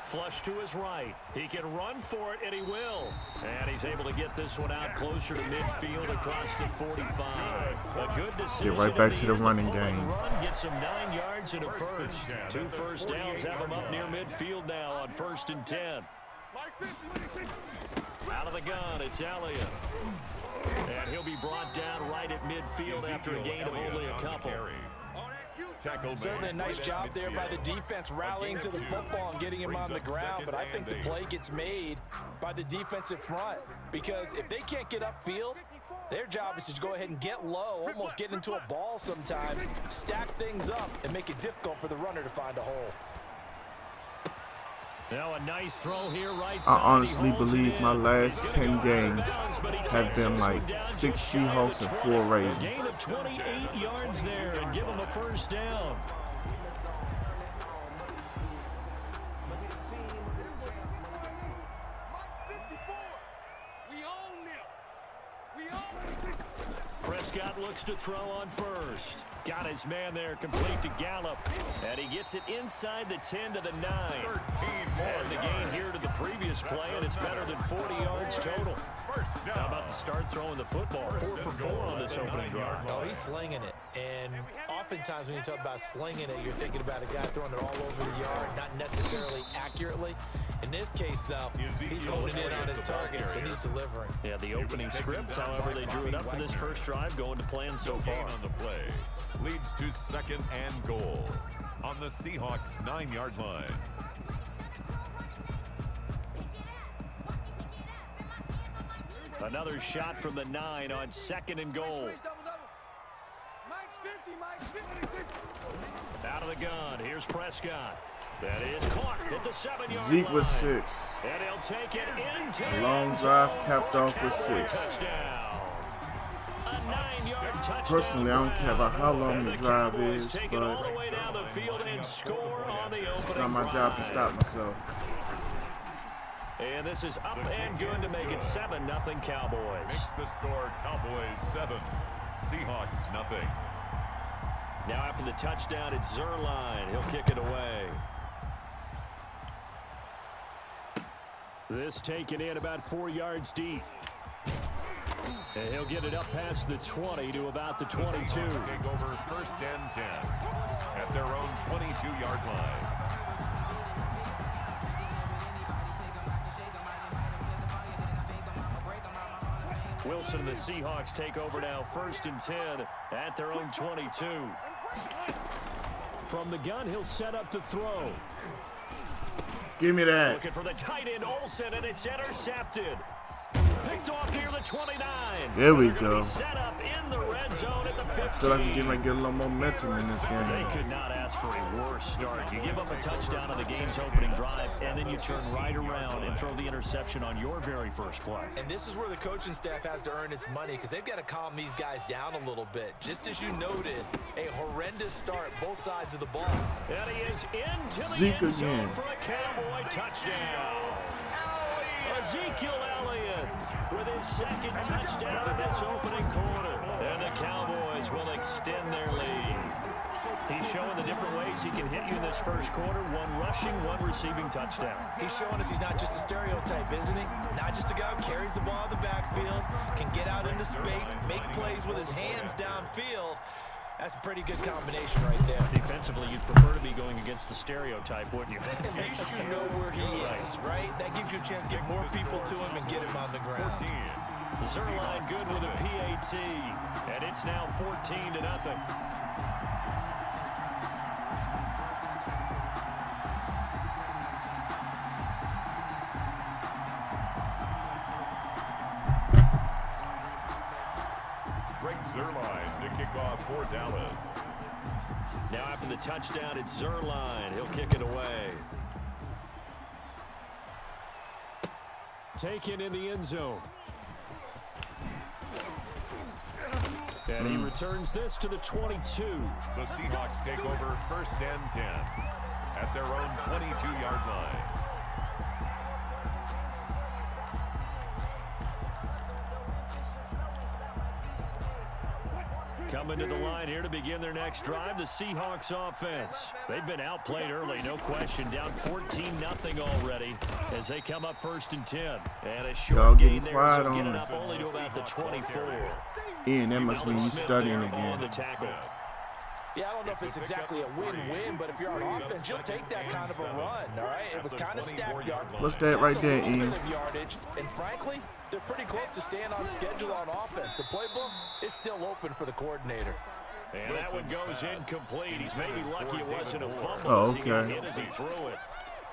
Flush to his right. He can run for it, and he will. And he's able to get this one out closer to midfield across the 45. A good decision. Get right back to the running game. Run gets him 9 yards and a first. 2 first downs have him up near midfield now on first and 10. Out of the gun, it's Elliott. And he'll be brought down right at midfield after a gain of only a couple. Certainly a nice job there by the defense rallying to the football and getting him on the ground, but I think the play gets made by the defensive front because if they can't get upfield, their job is to go ahead and get low, almost get into a ball sometimes, stack things up, and make it difficult for the runner to find a hole. Now a nice throw here right I honestly believe my last 10 games have been like 6 Seahawks and 4 Ravens. Gain of 28 yards there and give him a first down. Prescott looks to throw on first. Got his man there, complete to Gallup. And he gets it inside the 10 to the 9. And the gain here to the previous play, and it's better than 40 yards total. How about the start throwing the football? 4 for 4 on this opening drive. Oh, he's slinging it. And oftentimes when you talk about slinging it, you're thinking about a guy throwing it all over the yard, not necessarily accurately. In this case, though, he's holding in on his targets, and he's delivering. Yeah, the opening script, however, they drew it up for this first drive, going to plan so far. On the play leads to 2nd and goal on the Seahawks 9-yard line. Another shot from the 9 on 2nd and goal. Mike's 50, Mike's 50. Out of the gun, here's Prescott. That is caught at the 7-yard line. Zeke with 6. And he'll take it into A long drive capped off with 6. touchdown. A 9-yard touchdown. Personally, I don't care about how long the drive Cowboys is, take it all but the way down the field and score on the it's opening not my job to drive. stop myself. And this is up and good to make it 7-0 Cowboys. Makes the score Cowboys 7, Seahawks nothing. Now after the touchdown, it's Zerline. He'll kick it away. This taken in about 4 yards deep. And he'll get it up past the 20 to about the 22. The Seahawks take over 1st and 10 at their own 22-yard line. Wilson and the Seahawks take over now 1st and 10 at their own 22. From the gun, he'll set up to throw. Give me that. Looking for the tight end Olsen, and it's intercepted. Picked off here, the 29. There we They're gonna go. be set up in the red zone at the 15. I feel like we might get a little momentum in this They game. could not ask for a worse start. You give up a touchdown on the game's opening drive, and then you turn right around and throw the interception on your very first play. And this is where the coaching staff has to earn its money because they've got to calm these guys down a little bit. Just as you noted, a horrendous start, both sides of the ball. And he is into the Zeke end zone again. for a Cowboy touchdown. Ezekiel Elliott with his 2nd touchdown in this opening quarter. And the Cowboys will extend their lead. He's showing the different ways he can hit you in this first quarter. 1 rushing, 1 receiving touchdown. He's showing us he's not just a stereotype, isn't he? Not just a guy who carries the ball in the backfield, can get out into space, make plays with his hands downfield. That's a pretty good combination right there. Defensively, you'd prefer to be going against the stereotype, wouldn't you? At least you know where he is, right? That gives you a chance to get more people to him and get him on the ground. 14. Zerline good with a PAT, and it's now 14-0. Zerline to kick off for Dallas. Now after the touchdown, it's Zerline. He'll kick it away. Taken in the end zone. And he returns this to the 22. The Seahawks take over 1st and 10 at their own 22-yard line. Coming to the line here to begin their next drive, the Seahawks offense. They've been outplayed early, no question. Down 14-0 already as they come up 1st and 10. And a short gain there, so get it up only to about the 24. Ian, that must mean you studying On again. the tackle. Yeah, I don't know if it's exactly a win-win, but if you're on offense, you'll take that kind of a run, all right? It was kind of stacked up. What's that right there, A little Ian? bit of yardage, and frankly, they're pretty close to staying on schedule on offense. The playbook is still open for the coordinator. And that one goes incomplete. He's maybe lucky it wasn't a fumble. Oh, As he got okay. hit as he threw it.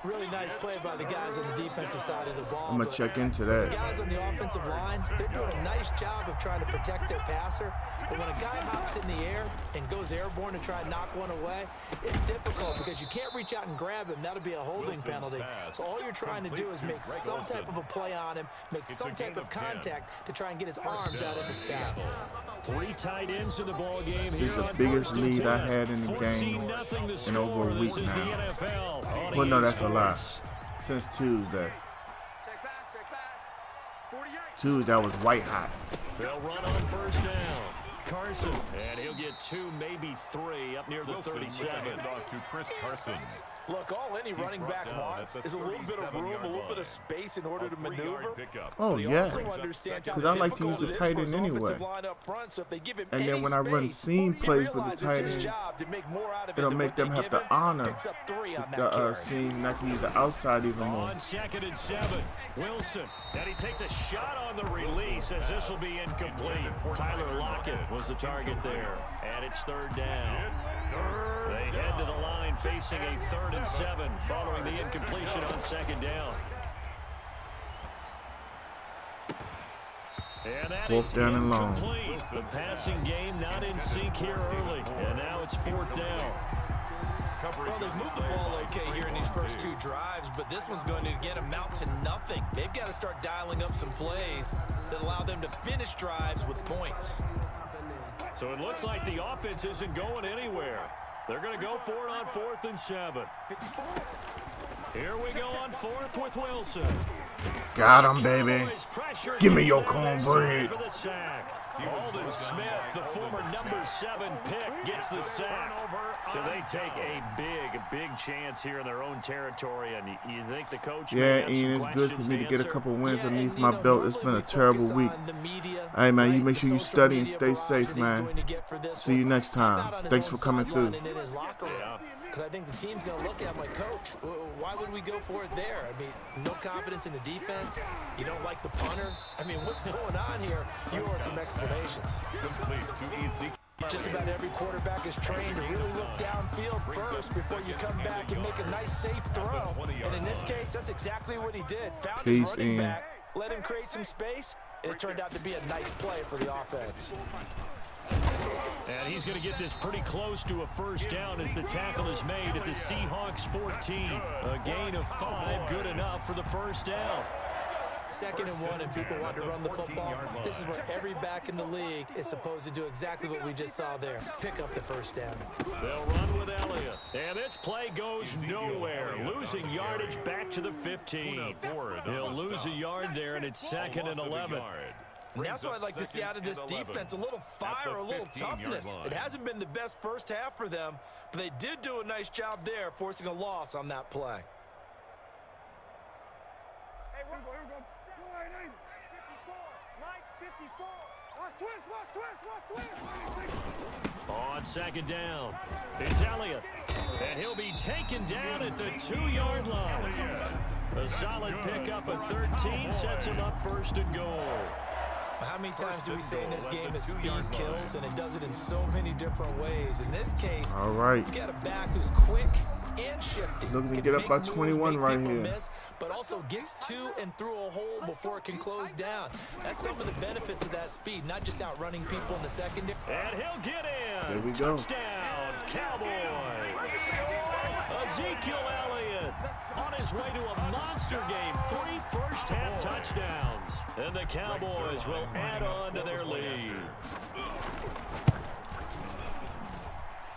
Really nice play by the guys on the defensive side of the ball. I'm going to but check into The that. guys on the offensive line, they're doing a nice job of trying to protect their passer. But when a guy hops in the air and goes airborne to try and knock one away, it's difficult because you can't reach out and grab him. That'll be a holding penalty. So all you're trying to do is make some type of a play on him, make some type of contact to try and get his arms out of the sky. 3 tight ends in the ball game This here is the on biggest 1st and lead I 10. had in the game 14-0 the in score. over a week This is the now. NFL. Well, no, that's a lie. Since Tuesday. Check back. 48. Tuesday, I was white hot. They'll run on 1st down. Carson, and he'll get 2, maybe 3 up near the Wilson with the 37. handoff to Chris Carson. Look, all any running back wants is a little bit of room, a little bit of space in order to maneuver. Oh, yeah. Because I like to use the tight end anyway. And then when I run seam plays with the tight end, it'll make them have to honor the seam, and I can use the outside even more. On 2nd and 7, Wilson, and he takes a shot on the release as this will be incomplete. Tyler Lockett was the target there, and it's 3rd down. They head to the line facing a 3rd and 7 following the incompletion on 2nd down. And that 4th down and long. The passing game not in sync here early, and now it's 4th down. Well, they've moved the ball okay here in these first 2 drives, but this one's going to, again, amount to nothing. They've got to start dialing up some plays that allow them to finish drives with points. So it looks like the offense isn't going anywhere. They're going to go for it on 4th and 7. Here we go on 4th with Wilson. Got him, baby. Give me your cornbread. Alden Smith, the former number 7 pick, gets the sack. So they take a big chance here in their own territory. And you think the coach? Yeah, Ian, it's good for me to get a couple wins underneath my belt. It's been a terrible week. Hey, man, you make sure you study and stay safe, man. See you next time. Thanks for coming through. Because I think the team's going to look at him like, Coach, why would we go for it there? I mean, no confidence in the defense. You don't like the punter. I mean, what's going on here? You owe us some explanations. Complete to Ezekiel. Just about every quarterback is trained to really look downfield first before you come back and make a nice, safe throw. And in this case, that's exactly what he did. Found his running back, let him create some space, and it turned out to be a nice play for the offense. And he's going to get this pretty close to a 1st down as the tackle is made at the Seahawks 14. A gain of 5, good enough for the 1st down. 2nd and 1 and people want to run the football. This is where every back in the league is supposed to do exactly what we just saw there. Pick up the 1st down. They'll run with Elliott. And this play goes nowhere. Losing yardage back to the 15. He'll lose a yard there, and it's 2nd and 11. And that's what I'd like to see out of this defense, a little fire, a little toughness. It hasn't been the best first half for them, but they did do a nice job there, forcing a loss on that play. Hey, here we go. Go ahead, 54. Mike, 54. Watch twist. On 2nd down, it's Elliott. And he'll be taken down at the 2-yard line. A solid pickup of 13 sets him up 1st and goal. How many times do we say in this game that speed kills, and it does it in so many different ways? In this case, all right, you got a back who's quick and shifty. Looking to get up by 21 right here. Miss, but also gets to and through a hole before it can close down. That's some of the benefits of that speed, not just outrunning people in the secondary. And he'll get in. There we go. Touchdown, Cowboys. Ezekiel Elliott on his way to a monster game. 3 first-half touchdowns. And the Cowboys will add on to their lead.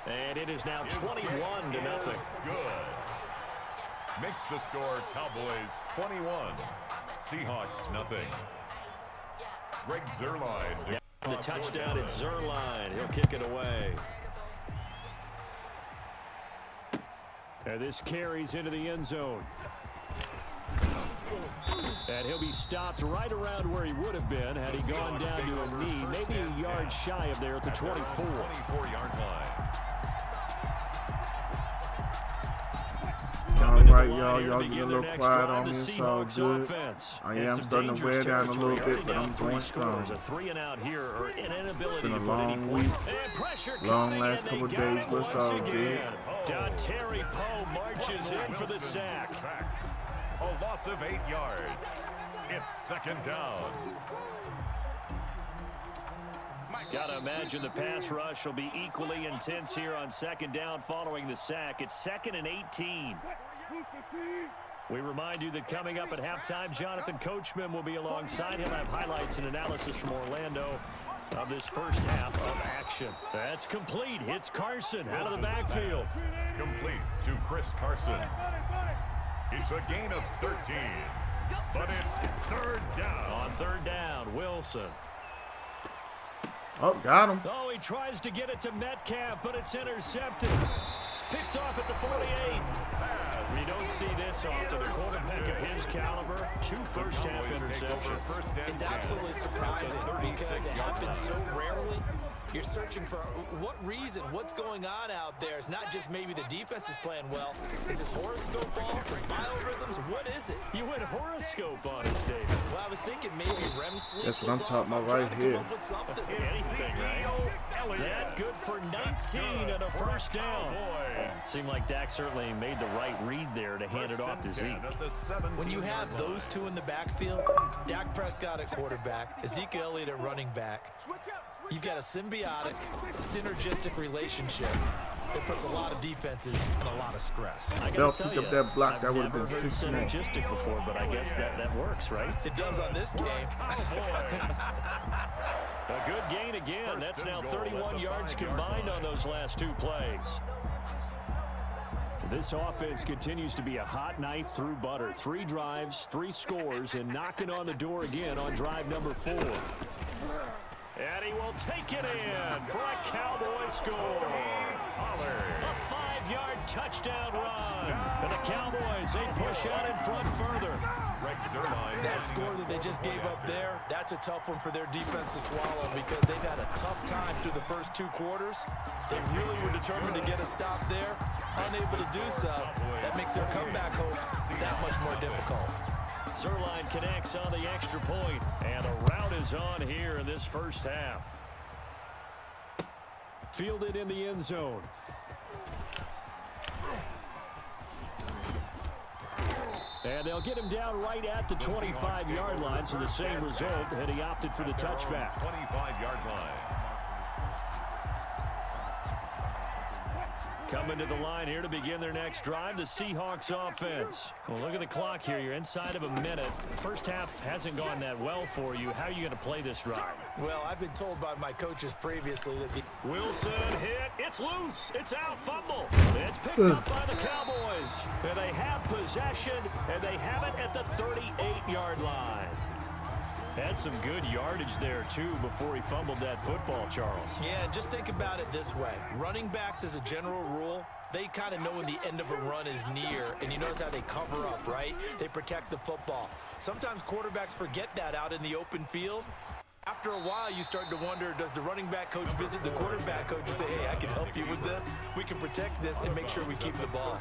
And it is now 21-0. Good. Makes the score Cowboys 21. Seahawks nothing. Greg Zuerlein. The touchdown at Zuerlein. He'll kick it away. And this carries into the end zone. And he'll be stopped right around where he would have been had he gone down to a knee, maybe a yard shy of there at the 24. 24-yard line. All right, y'all get a little quiet on me. It's all good. I am starting to wear down a little bit, but I'm going strong. It's been a long week, long last couple of days, but it's all good. Terry Poe marches in for the sack. A loss of 8 yards. It's 2nd down. Gotta imagine the pass rush will be equally intense here on 2nd down following the sack. It's 2nd and 18. We remind you that coming up at halftime, Jonathan Coachman will be alongside. He'll have highlights and analysis from Orlando of this first half of action. That's complete. Hits Carson out of the backfield. Complete to Chris Carson. It's a gain of 13, but it's 3rd down. On 3rd down, Wilson. Oh, got him. Oh, he tries to get it to Metcalf, but it's intercepted. Picked off at the 48. We don't see this often. A quarterback of his caliber, 2 first-half interceptions. It's absolutely surprising because it happens so rarely. You're searching for what reason, what's going on out there. It's not just maybe the defense is playing well. Is this horoscope off? Is biorhythms? What is it? You went horoscope on us, David. Well, I was thinking maybe REM sleep. That's what I'm talking about right here. Anything, right? That good for 19 and a first down. Seemed like Dak certainly made the right read there to hand it off to Zeke. When you have those two in the backfield, Dak Prescott at quarterback, Ezekiel Elliott at running back, you've got a symbiotic, synergistic relationship that puts a lot of defenses in a lot of stress. They'll pick up that block. That would have been 6 more. Synergistic before, but I guess that works, right? It does on this game. A good gain again. That's now 31 yards combined on those last 2 plays. This offense continues to be a hot knife through butter. 3 drives, 3 scores, and knocking on the door again on drive number 4. And he will take it in for a Cowboy score. A 5-yard touchdown run. And the Cowboys, they push out in front further. That score that they just gave up there, that's a tough one for their defense to swallow because they've had a tough time through the first 2 quarters. They really were determined to get a stop there. Unable to do so, that makes their comeback hopes that much more difficult. Zerline connects on the extra point, and a rout is on here in this first half. Fielded in the end zone. And they'll get him down right at the 25-yard line, so the same result, and he opted for the touchback. 25-yard line. Coming to the line here to begin their next drive, the Seahawks offense. Well, look at the clock here. You're inside of a minute. First half hasn't gone that well for you. How are you going to play this drive? Well, I've been told by my coaches previously that Wilson hit. It's loose. It's out. Fumble. It's picked up by the Cowboys. And they have possession, and they have it at the 38-yard line. Had some good yardage there, too, before he fumbled that football, Charles. Yeah, just think about it this way. Running backs, as a general rule, they kind of know when the end of a run is near, and you notice how they cover up, right? They protect the football. Sometimes quarterbacks forget that out in the open field. After a while, you start to wonder, does the running back coach visit the quarterback coach and say, hey, I can help you with this. We can protect this and make sure we keep the ball.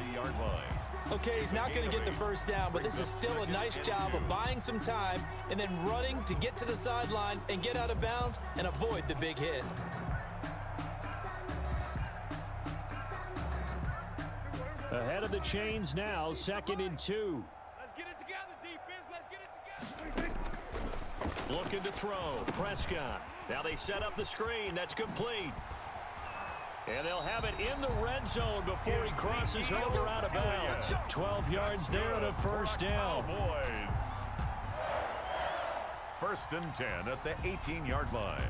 Okay, he's not going to get the first down, but this is still a nice job of buying some time and then running to get to the sideline and get out of bounds and avoid the big hit. Ahead of the chains now, 2nd and 2. Let's get it together, defense. Let's get it together. Looking to throw. Prescott. Now they set up the screen. That's complete. And they'll have it in the red zone before he crosses over out of bounds. 12 yards there and a first down. Boys. 1st and 10 at the 18-yard line.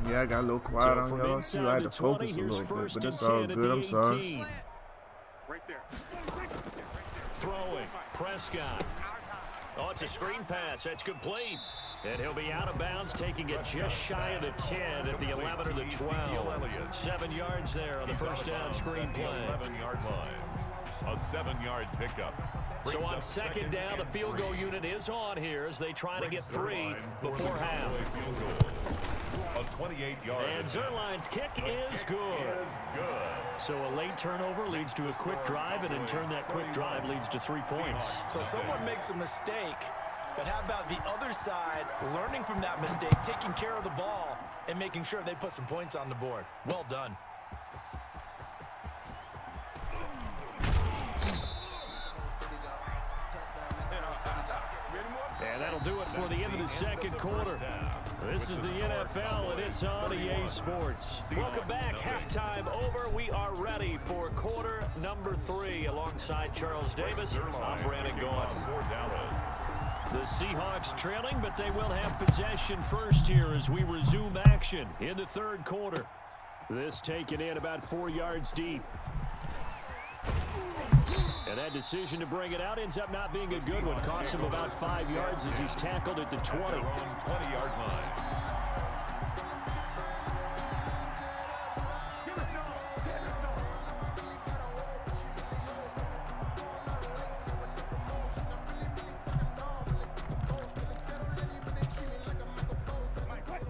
Yeah, I got a little quiet on y'all too. I had to focus a little bit, but it's all good. I'm sorry. Right there. Throwing. Prescott. Oh, it's a screen pass. That's complete. And he'll be out of bounds, taking it just shy of the 10 at the 11 or the 12. 7 yards there on the first down screen play. 11-yard line. A 7-yard pickup. So on 2nd down, the field goal unit is on here as they try to get 3 before half. A 28-yard. And Zerline's kick is good. So a late turnover leads to a quick drive, and in turn that quick drive leads to 3 points. So someone makes a mistake, but how about the other side learning from that mistake, taking care of the ball, and making sure they put some points on the board? Well done. And that'll do it for the end of the 2nd quarter. This is the NFL, and it's on EA Sports. Welcome back. Halftime over. We are ready for quarter number 3. Alongside Charles Davis, I'm Brandon Gaughan. The Seahawks trailing, but they will have possession first here as we resume action in the third quarter. This taken in about 4 yards deep. And that decision to bring it out ends up not being a good one. Costs him about 5 yards as he's tackled at the 20. On 20-yard line.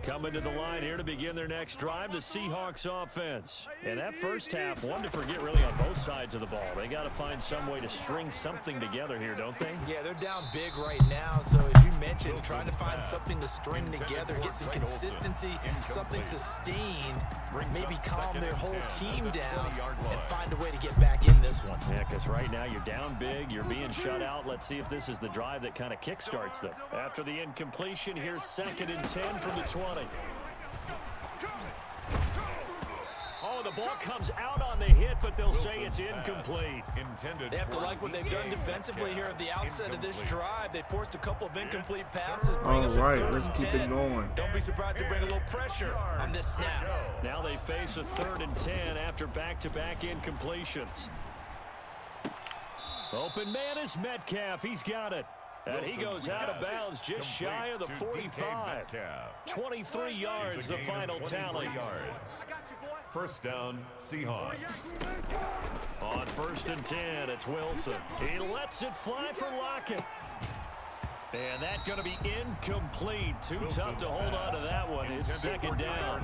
Coming to the line here to begin their next drive, the Seahawks offense. And that first half, one to forget really on both sides of the ball. They got to find some way to string something together here, don't they? Yeah, they're down big right now. So as you mentioned, trying to find something to string together, get some consistency, something sustained, maybe calm their whole team down and find a way to get back in this one. Yeah, because right now you're down big, you're being shut out. Let's see if this is the drive that kind of kickstarts them. After the incompletion, here's 2nd and 10 from the 20. Oh, the ball comes out on the hit, but they'll say it's incomplete. They have to like what they've done defensively here at the outset of this drive. They forced a couple of incomplete passes. All right, let's keep it going. Don't be surprised to bring a little pressure on this snap. Now they face a 3rd and 10 after back-to-back incompletions. Open man is Metcalf. He's got it. And he goes out of bounds just shy of the 45. 23 yards, the final tally. First down, Seahawks. On 1st and 10, it's Wilson. He lets it fly for Lockett. And that's going to be incomplete. Too tough to hold on to that one. It's 2nd down.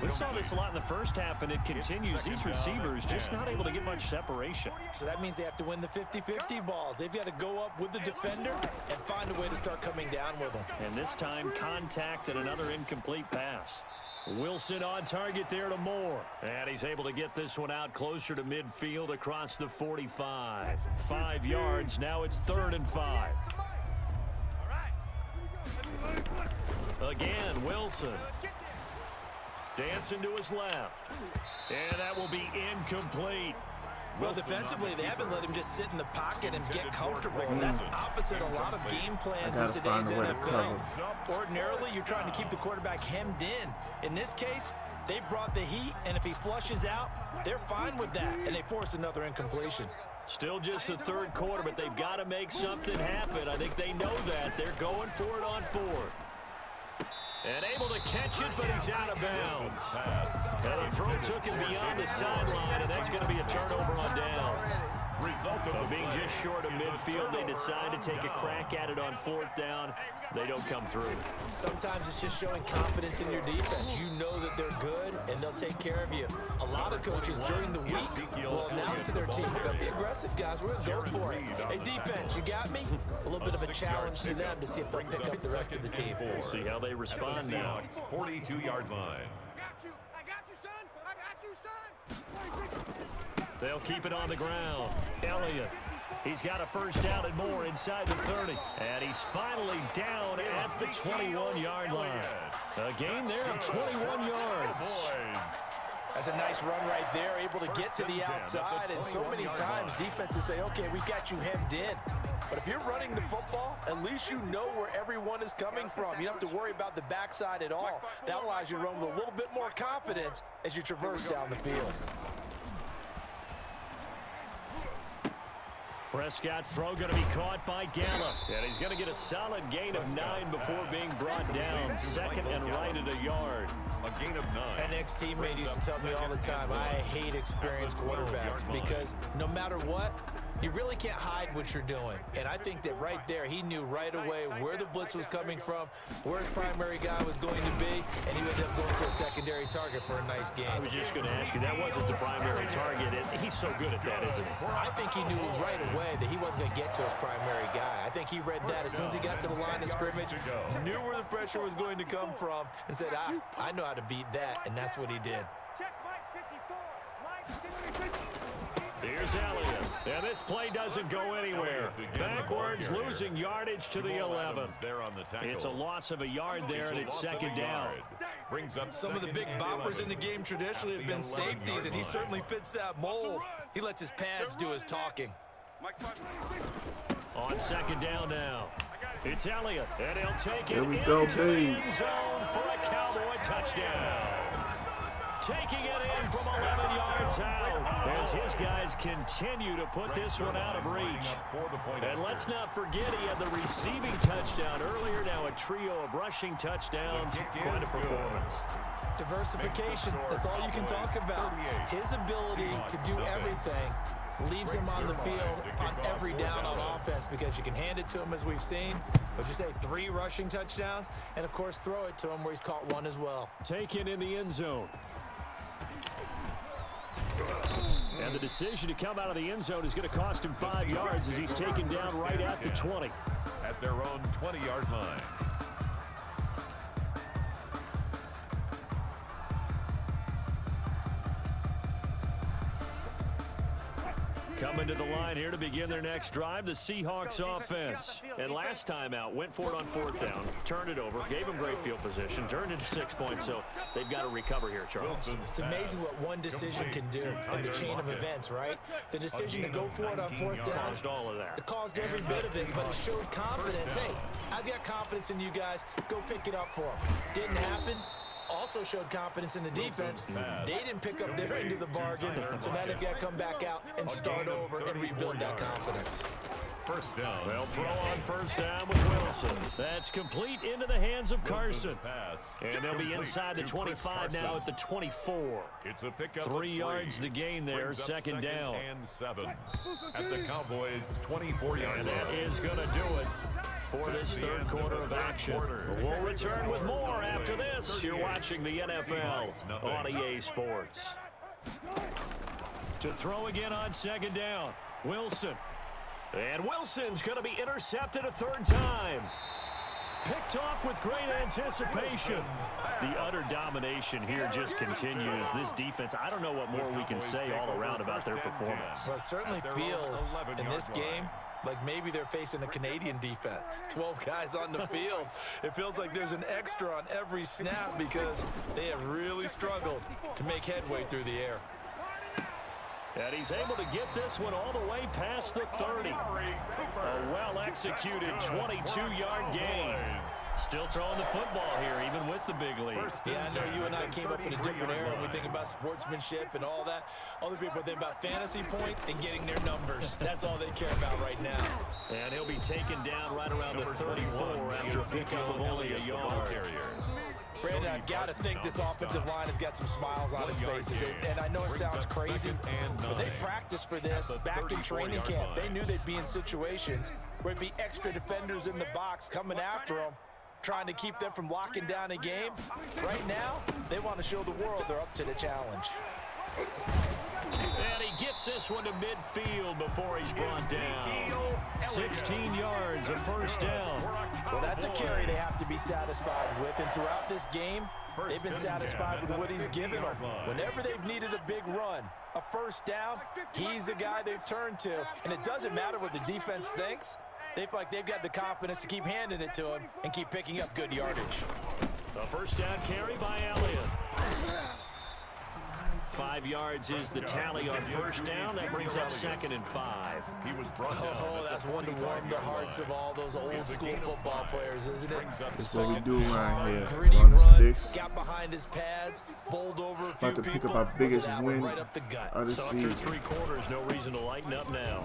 We saw this a lot in the first half, and it continues. These receivers just not able to get much separation. So that means they have to win the 50-50 balls. They've got to go up with the defender and find a way to start coming down with them. And this time, contact and another incomplete pass. Wilson on target there to Moore. And he's able to get this one out closer to midfield across the 45. 5 yards. Now it's 3rd and 5. Again, Wilson. Dancing to his left. And that will be incomplete. Well, defensively, they haven't let him just sit in the pocket and get comfortable. And that's opposite a lot of game plans in today's NFL. Ordinarily, you're trying to keep the quarterback hemmed in. In this case, they brought the heat, and if he flushes out, they're fine with that, and they force another incompletion. Still just the 3rd quarter, but they've got to make something happen. I think they know that. They're going for it on 4th. And able to catch it, but he's out of bounds. And the throw took him beyond the sideline, and that's going to be a turnover on downs. Result of being just short of midfield, they decide to take a crack at it on 4th down. They don't come through. Sometimes it's just showing confidence in your defense. You know that they're good, and they'll take care of you. A lot of coaches during the week will announce to their team, we're going to be aggressive, guys. We're going to go for it. Hey, defense, you got me? A little bit of a challenge to them to see if they'll pick up the rest of the team. We'll see how they respond now. 42-yard line. I got you, son. I got you, son. They'll keep it on the ground. Elliott. He's got a first down and more inside the 30. And he's finally down at the 21-yard line. A gain there of 21 yards. That's a nice run right there, able to get to the outside. And so many times defenses say, okay, we got you hemmed in. But if you're running the football, at least you know where everyone is coming from. You don't have to worry about the backside at all. That allows you to run with a little bit more confidence as you traverse down the field. Prescott's throw going to be caught by Gallup. And he's going to get a solid gain of 9 before being brought down. 2nd and right at a yard. A gain of 9. An ex-teammate used to tell me all the time, I hate experienced quarterbacks because no matter what, you really can't hide what you're doing. And I think that right there, he knew right away where the blitz was coming from, where his primary guy was going to be, and he ended up going to a secondary target for a nice game. I was just going to ask you, that wasn't the primary target. He's so good at that, isn't he? I think he knew right away that he wasn't going to get to his primary guy. I think he read that as soon as he got to the line of scrimmage, knew where the pressure was going to come from, and said, I know how to beat that, and that's what he did. Check Mike 54. Mike 54. Here's Elliott. And this play doesn't go anywhere. Backwards, losing yardage to the 11. It's a loss of a yard there, and it's 2nd down. Some of the big boppers in the game traditionally have been safeties, and he certainly fits that mold. He lets his pads do his talking. On 2nd down now. It's Elliott, and he'll take Here it we go, into the babe. end zone for a Cowboy touchdown. Taking it in from 11 yards out as his guys continue to put this one out of reach. And let's not forget he had the receiving touchdown earlier. Now a trio of rushing touchdowns. Quite a performance. Diversification, that's all you can talk about. His ability to do everything leaves him on the field on every down on offense because you can hand it to him as we've seen. Would you say 3 rushing touchdowns? And, of course, throw it to him where he's caught 1 as well. Taken in the end zone. And the decision to come out of the end zone is going to cost him 5 yards as he's taken down right at the 20. At their own 20-yard line. Coming to the line here to begin their next drive, the Seahawks offense. And last time out, went for it on 4th down, turned it over, gave them great field position, turned into 6 points, so they've got to recover here, Charles. It's amazing what one decision can do in the chain of events, right? The decision to go for it on 4th down. Caused all of that. It caused every bit of it, but it showed confidence. Hey, I've got confidence in you guys. Go pick it up for them. Didn't happen. Also showed confidence in the defense. They didn't pick up their end of the bargain, so now they've got to come back out and start over and rebuild that confidence. First down. They'll throw on 1st down with Wilson. That's complete into the hands of Carson. And they'll be inside the 25 now at the 24. It's a pickup 3 yards the gain there, 2nd down. And 7 at the Cowboys' 24-yard line. And that is going to do it for this 3rd quarter of action. We'll return with more after this. You're watching the NFL on EA Sports. To throw again on 2nd down, Wilson. And Wilson's going to be intercepted a 3rd time. Picked off with great anticipation. The utter domination here just continues. This defense, I don't know what more we can say all around about their performance. Well, it certainly feels in this game like maybe they're facing a Canadian defense. 12 guys on the field. It feels like there's an extra on every snap because they have really struggled to make headway through the air. And he's able to get this one all the way past the 30. A well-executed 22-yard gain. Still throwing the football here, even with the big lead. Yeah, I know you and I came up in a different era. We think about sportsmanship and all that. Other people think about fantasy points and getting their numbers. That's all they care about right now. And he'll be taken down right around the 34 after a pickup of only a yard. Brandon, I've got to think this offensive line has got some smiles on its faces. And I know it sounds crazy, but they practiced for this back in training camp. They knew they'd be in situations where it'd be extra defenders in the box coming after them, trying to keep them from locking down a game. Right now, they want to show the world they're up to the challenge. And he gets this one to midfield before he's brought down. 16 yards, a 1st down. Well, that's a carry they have to be satisfied with. And throughout this game, they've been satisfied with what he's given them. Whenever they've needed a big run, a 1st down, he's the guy they've turned to. And it doesn't matter what the defense thinks. They feel like they've got the confidence to keep handing it to him and keep picking up good yardage. A 1st down carry by Elliott. 5 yards is the tally on 1st down. That brings up 2nd and 5. He was brought down. Oh, that's one to warm the hearts of all those old school football players, isn't it? That's what we do around here. Gritty On the run, sticks. got behind his pads, bowled over a few About to pick people. up our biggest That one win right up the gut. of the So after season. 3 quarters, no reason to lighten up now.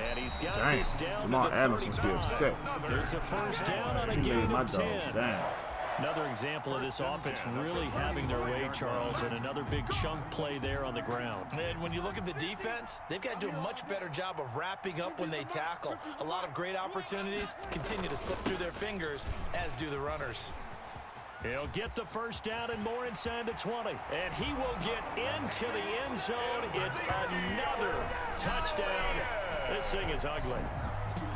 And he's got Dang, this down Jamal to the Adams must be 35. upset. It's a 1st down on a He gain made my of dog 10. down. Another example of this offense really having their way, Charles, and another big chunk play there on the ground. And when you look at the defense, they've got to do a much better job of wrapping up when they tackle. A lot of great opportunities continue to slip through their fingers, as do the runners. He'll get the 1st down and more inside the 20. And he will get into the end zone. It's another touchdown. This thing is ugly.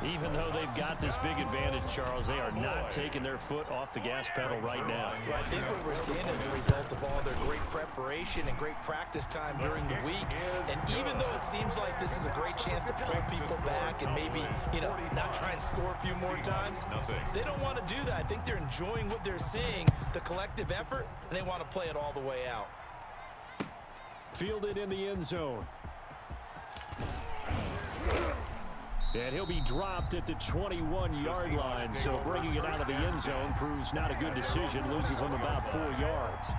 Even though they've got this big advantage, Charles, they are not taking their foot off the gas pedal right now. Well, I think what we're seeing is the result of all their great preparation and great practice time during the week. And even though it seems like this is a great chance to pull people back and maybe, not try and score a few more times, they don't want to do that. I think they're enjoying what they're seeing, the collective effort, and they want to play it all the way out. Fielded in the end zone. And he'll be dropped at the 21-yard line, so bringing it out of the end zone proves not a good decision, loses him about 4 yards.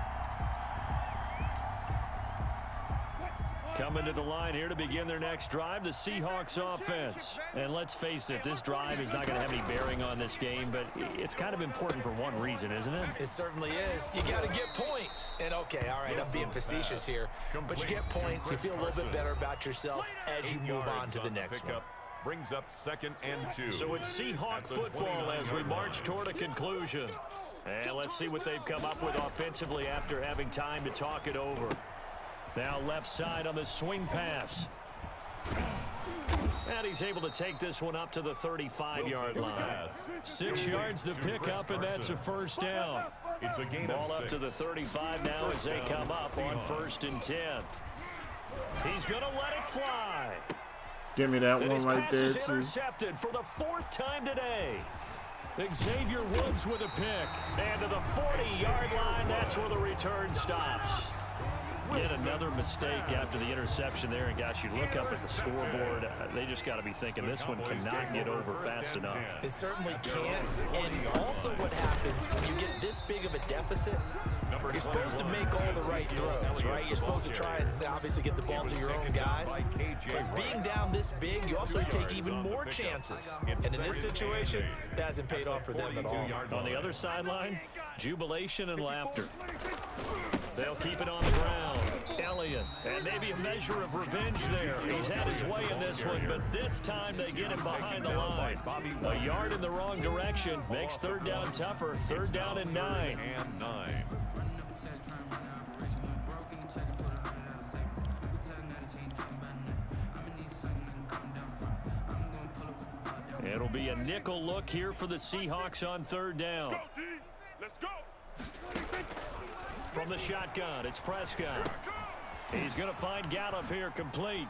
Coming to the line here to begin their next drive, the Seahawks offense. And let's face it, this drive is not going to have any bearing on this game, but it's kind of important for one reason, isn't it? It certainly is. You got to get points. And okay, all right, I'm being facetious here, but you get points, you feel a little bit better about yourself as you move on to the next one. Brings up 2nd and 2. So it's Seahawk football as we march toward a conclusion. And let's see what they've come up with offensively after having time to talk it over. Now left side on the swing pass. And he's able to take this one up to the 35-yard line. 6 yards the pickup, and that's a first down. It's a gain Ball of 6. up to the 35 now as they come up on 1st and 10. He's going to let it fly. Give me that And one his right pass there, is too. intercepted for the 4th time today. Xavier Woods with a pick. And to the 40-yard line, that's where the return stops. Yet another mistake after the interception there. And, gosh, you look up at the scoreboard. They just got to be thinking this one cannot get over fast enough. It certainly can't. And also what happens when you get this big of a deficit, you're supposed to make all the right throws, right? You're supposed to try and obviously get the ball to your own guys. But being down this big, you also take even more chances. And in this situation, that hasn't paid off for them at all. On the other sideline, jubilation and laughter. They'll keep it on the ground. Elliott, and maybe a measure of revenge there. He's had his way in this one, but this time they get him behind the line. A yard in the wrong direction makes 3rd down tougher. 3rd down and 9. It'll be a nickel look here for the Seahawks on 3rd down. Let's go. From the shotgun, it's Prescott. He's going to find Gallup here complete.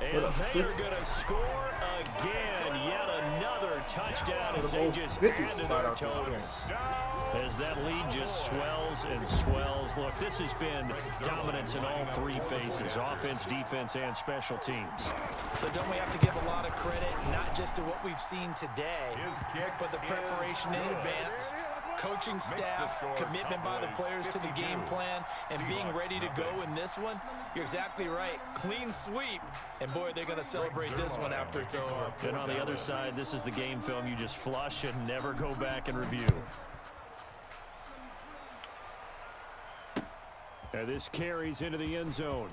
And they are going to score again. Yet another touchdown as they just add to their totals. As that lead just swells and swells. Look, this has been dominance in all 3 phases, offense, defense, and special teams. So don't we have to give a lot of credit, not just to what we've seen today, but the preparation in advance, coaching staff, commitment by the players to the game plan, and being ready to go in this one? You're exactly right. Clean sweep. And, boy, they're going to celebrate this one after it's over. And on the other side, this is the game film you just flush and never go back and review. And this carries into the end zone.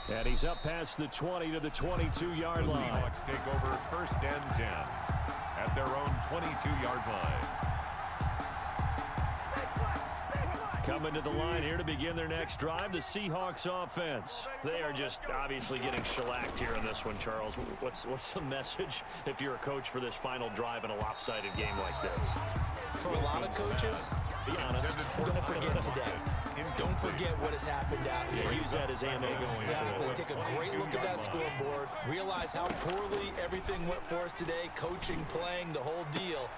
And he's up past the 20 to the 22-yard line. Seahawks take over 1st and 10 at their own 22-yard line. Coming to the line here to begin their next drive, the Seahawks offense. They are just obviously getting shellacked here in this one, Charles. What's the message if you're a coach for this final drive in a lopsided game like this? For a lot of coaches, Be honest. don't forget today. Don't forget what has happened out here. Use that as ammo. Exactly. Take a great look at that scoreboard. Realize how poorly everything went for us today. Coaching, playing, the whole deal.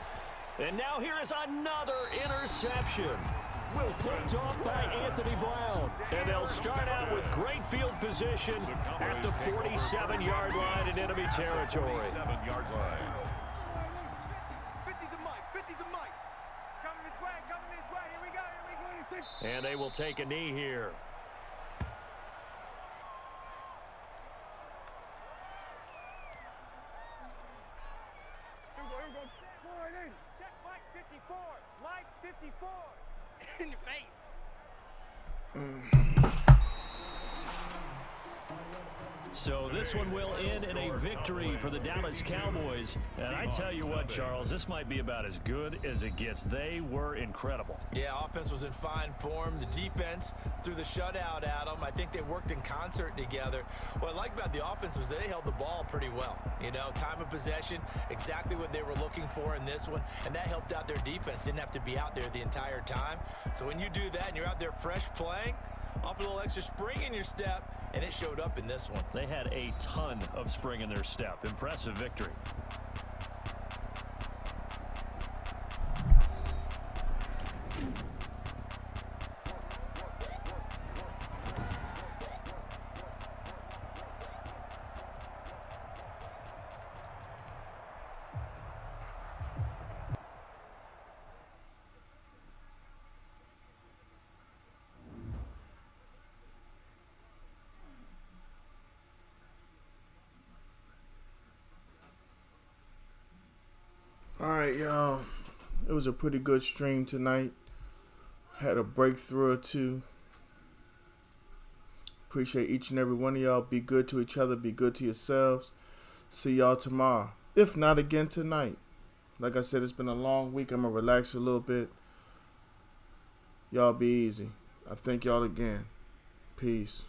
And now here is another interception. Picked off by Anthony Brown. And they'll start out with great field position at the 47-yard line in enemy territory. 47-yard line. 50's the mic. 50's the mic. It's coming this way. Coming this way. Here we go. Here we go. And they will take a knee here. Here we go. Forward in. Check Mike 54. Mike 54. In your face. So this one will end in a victory for the Dallas Cowboys. And I tell you what, Charles, this might be about as good as it gets. They were incredible. Yeah, offense was in fine form. The defense threw the shutout at them. I think they worked in concert together. What I like about the offense was they held the ball pretty well. You know, time of possession, exactly what they were looking for in this one. And that helped out their defense. Didn't have to be out there the entire time. So when you do that and you're out there fresh playing, off a little extra spring in your step, and it showed up in this one. They had a ton of spring in their step. Impressive victory. was a pretty good stream tonight. Had a breakthrough or two. Appreciate each and every one of y'all. Be good to each other. Be good to yourselves. See y'all tomorrow. If not again tonight. Like I said, it's been a long week. I'm going to relax a little bit. Y'all be easy. I thank y'all again. Peace.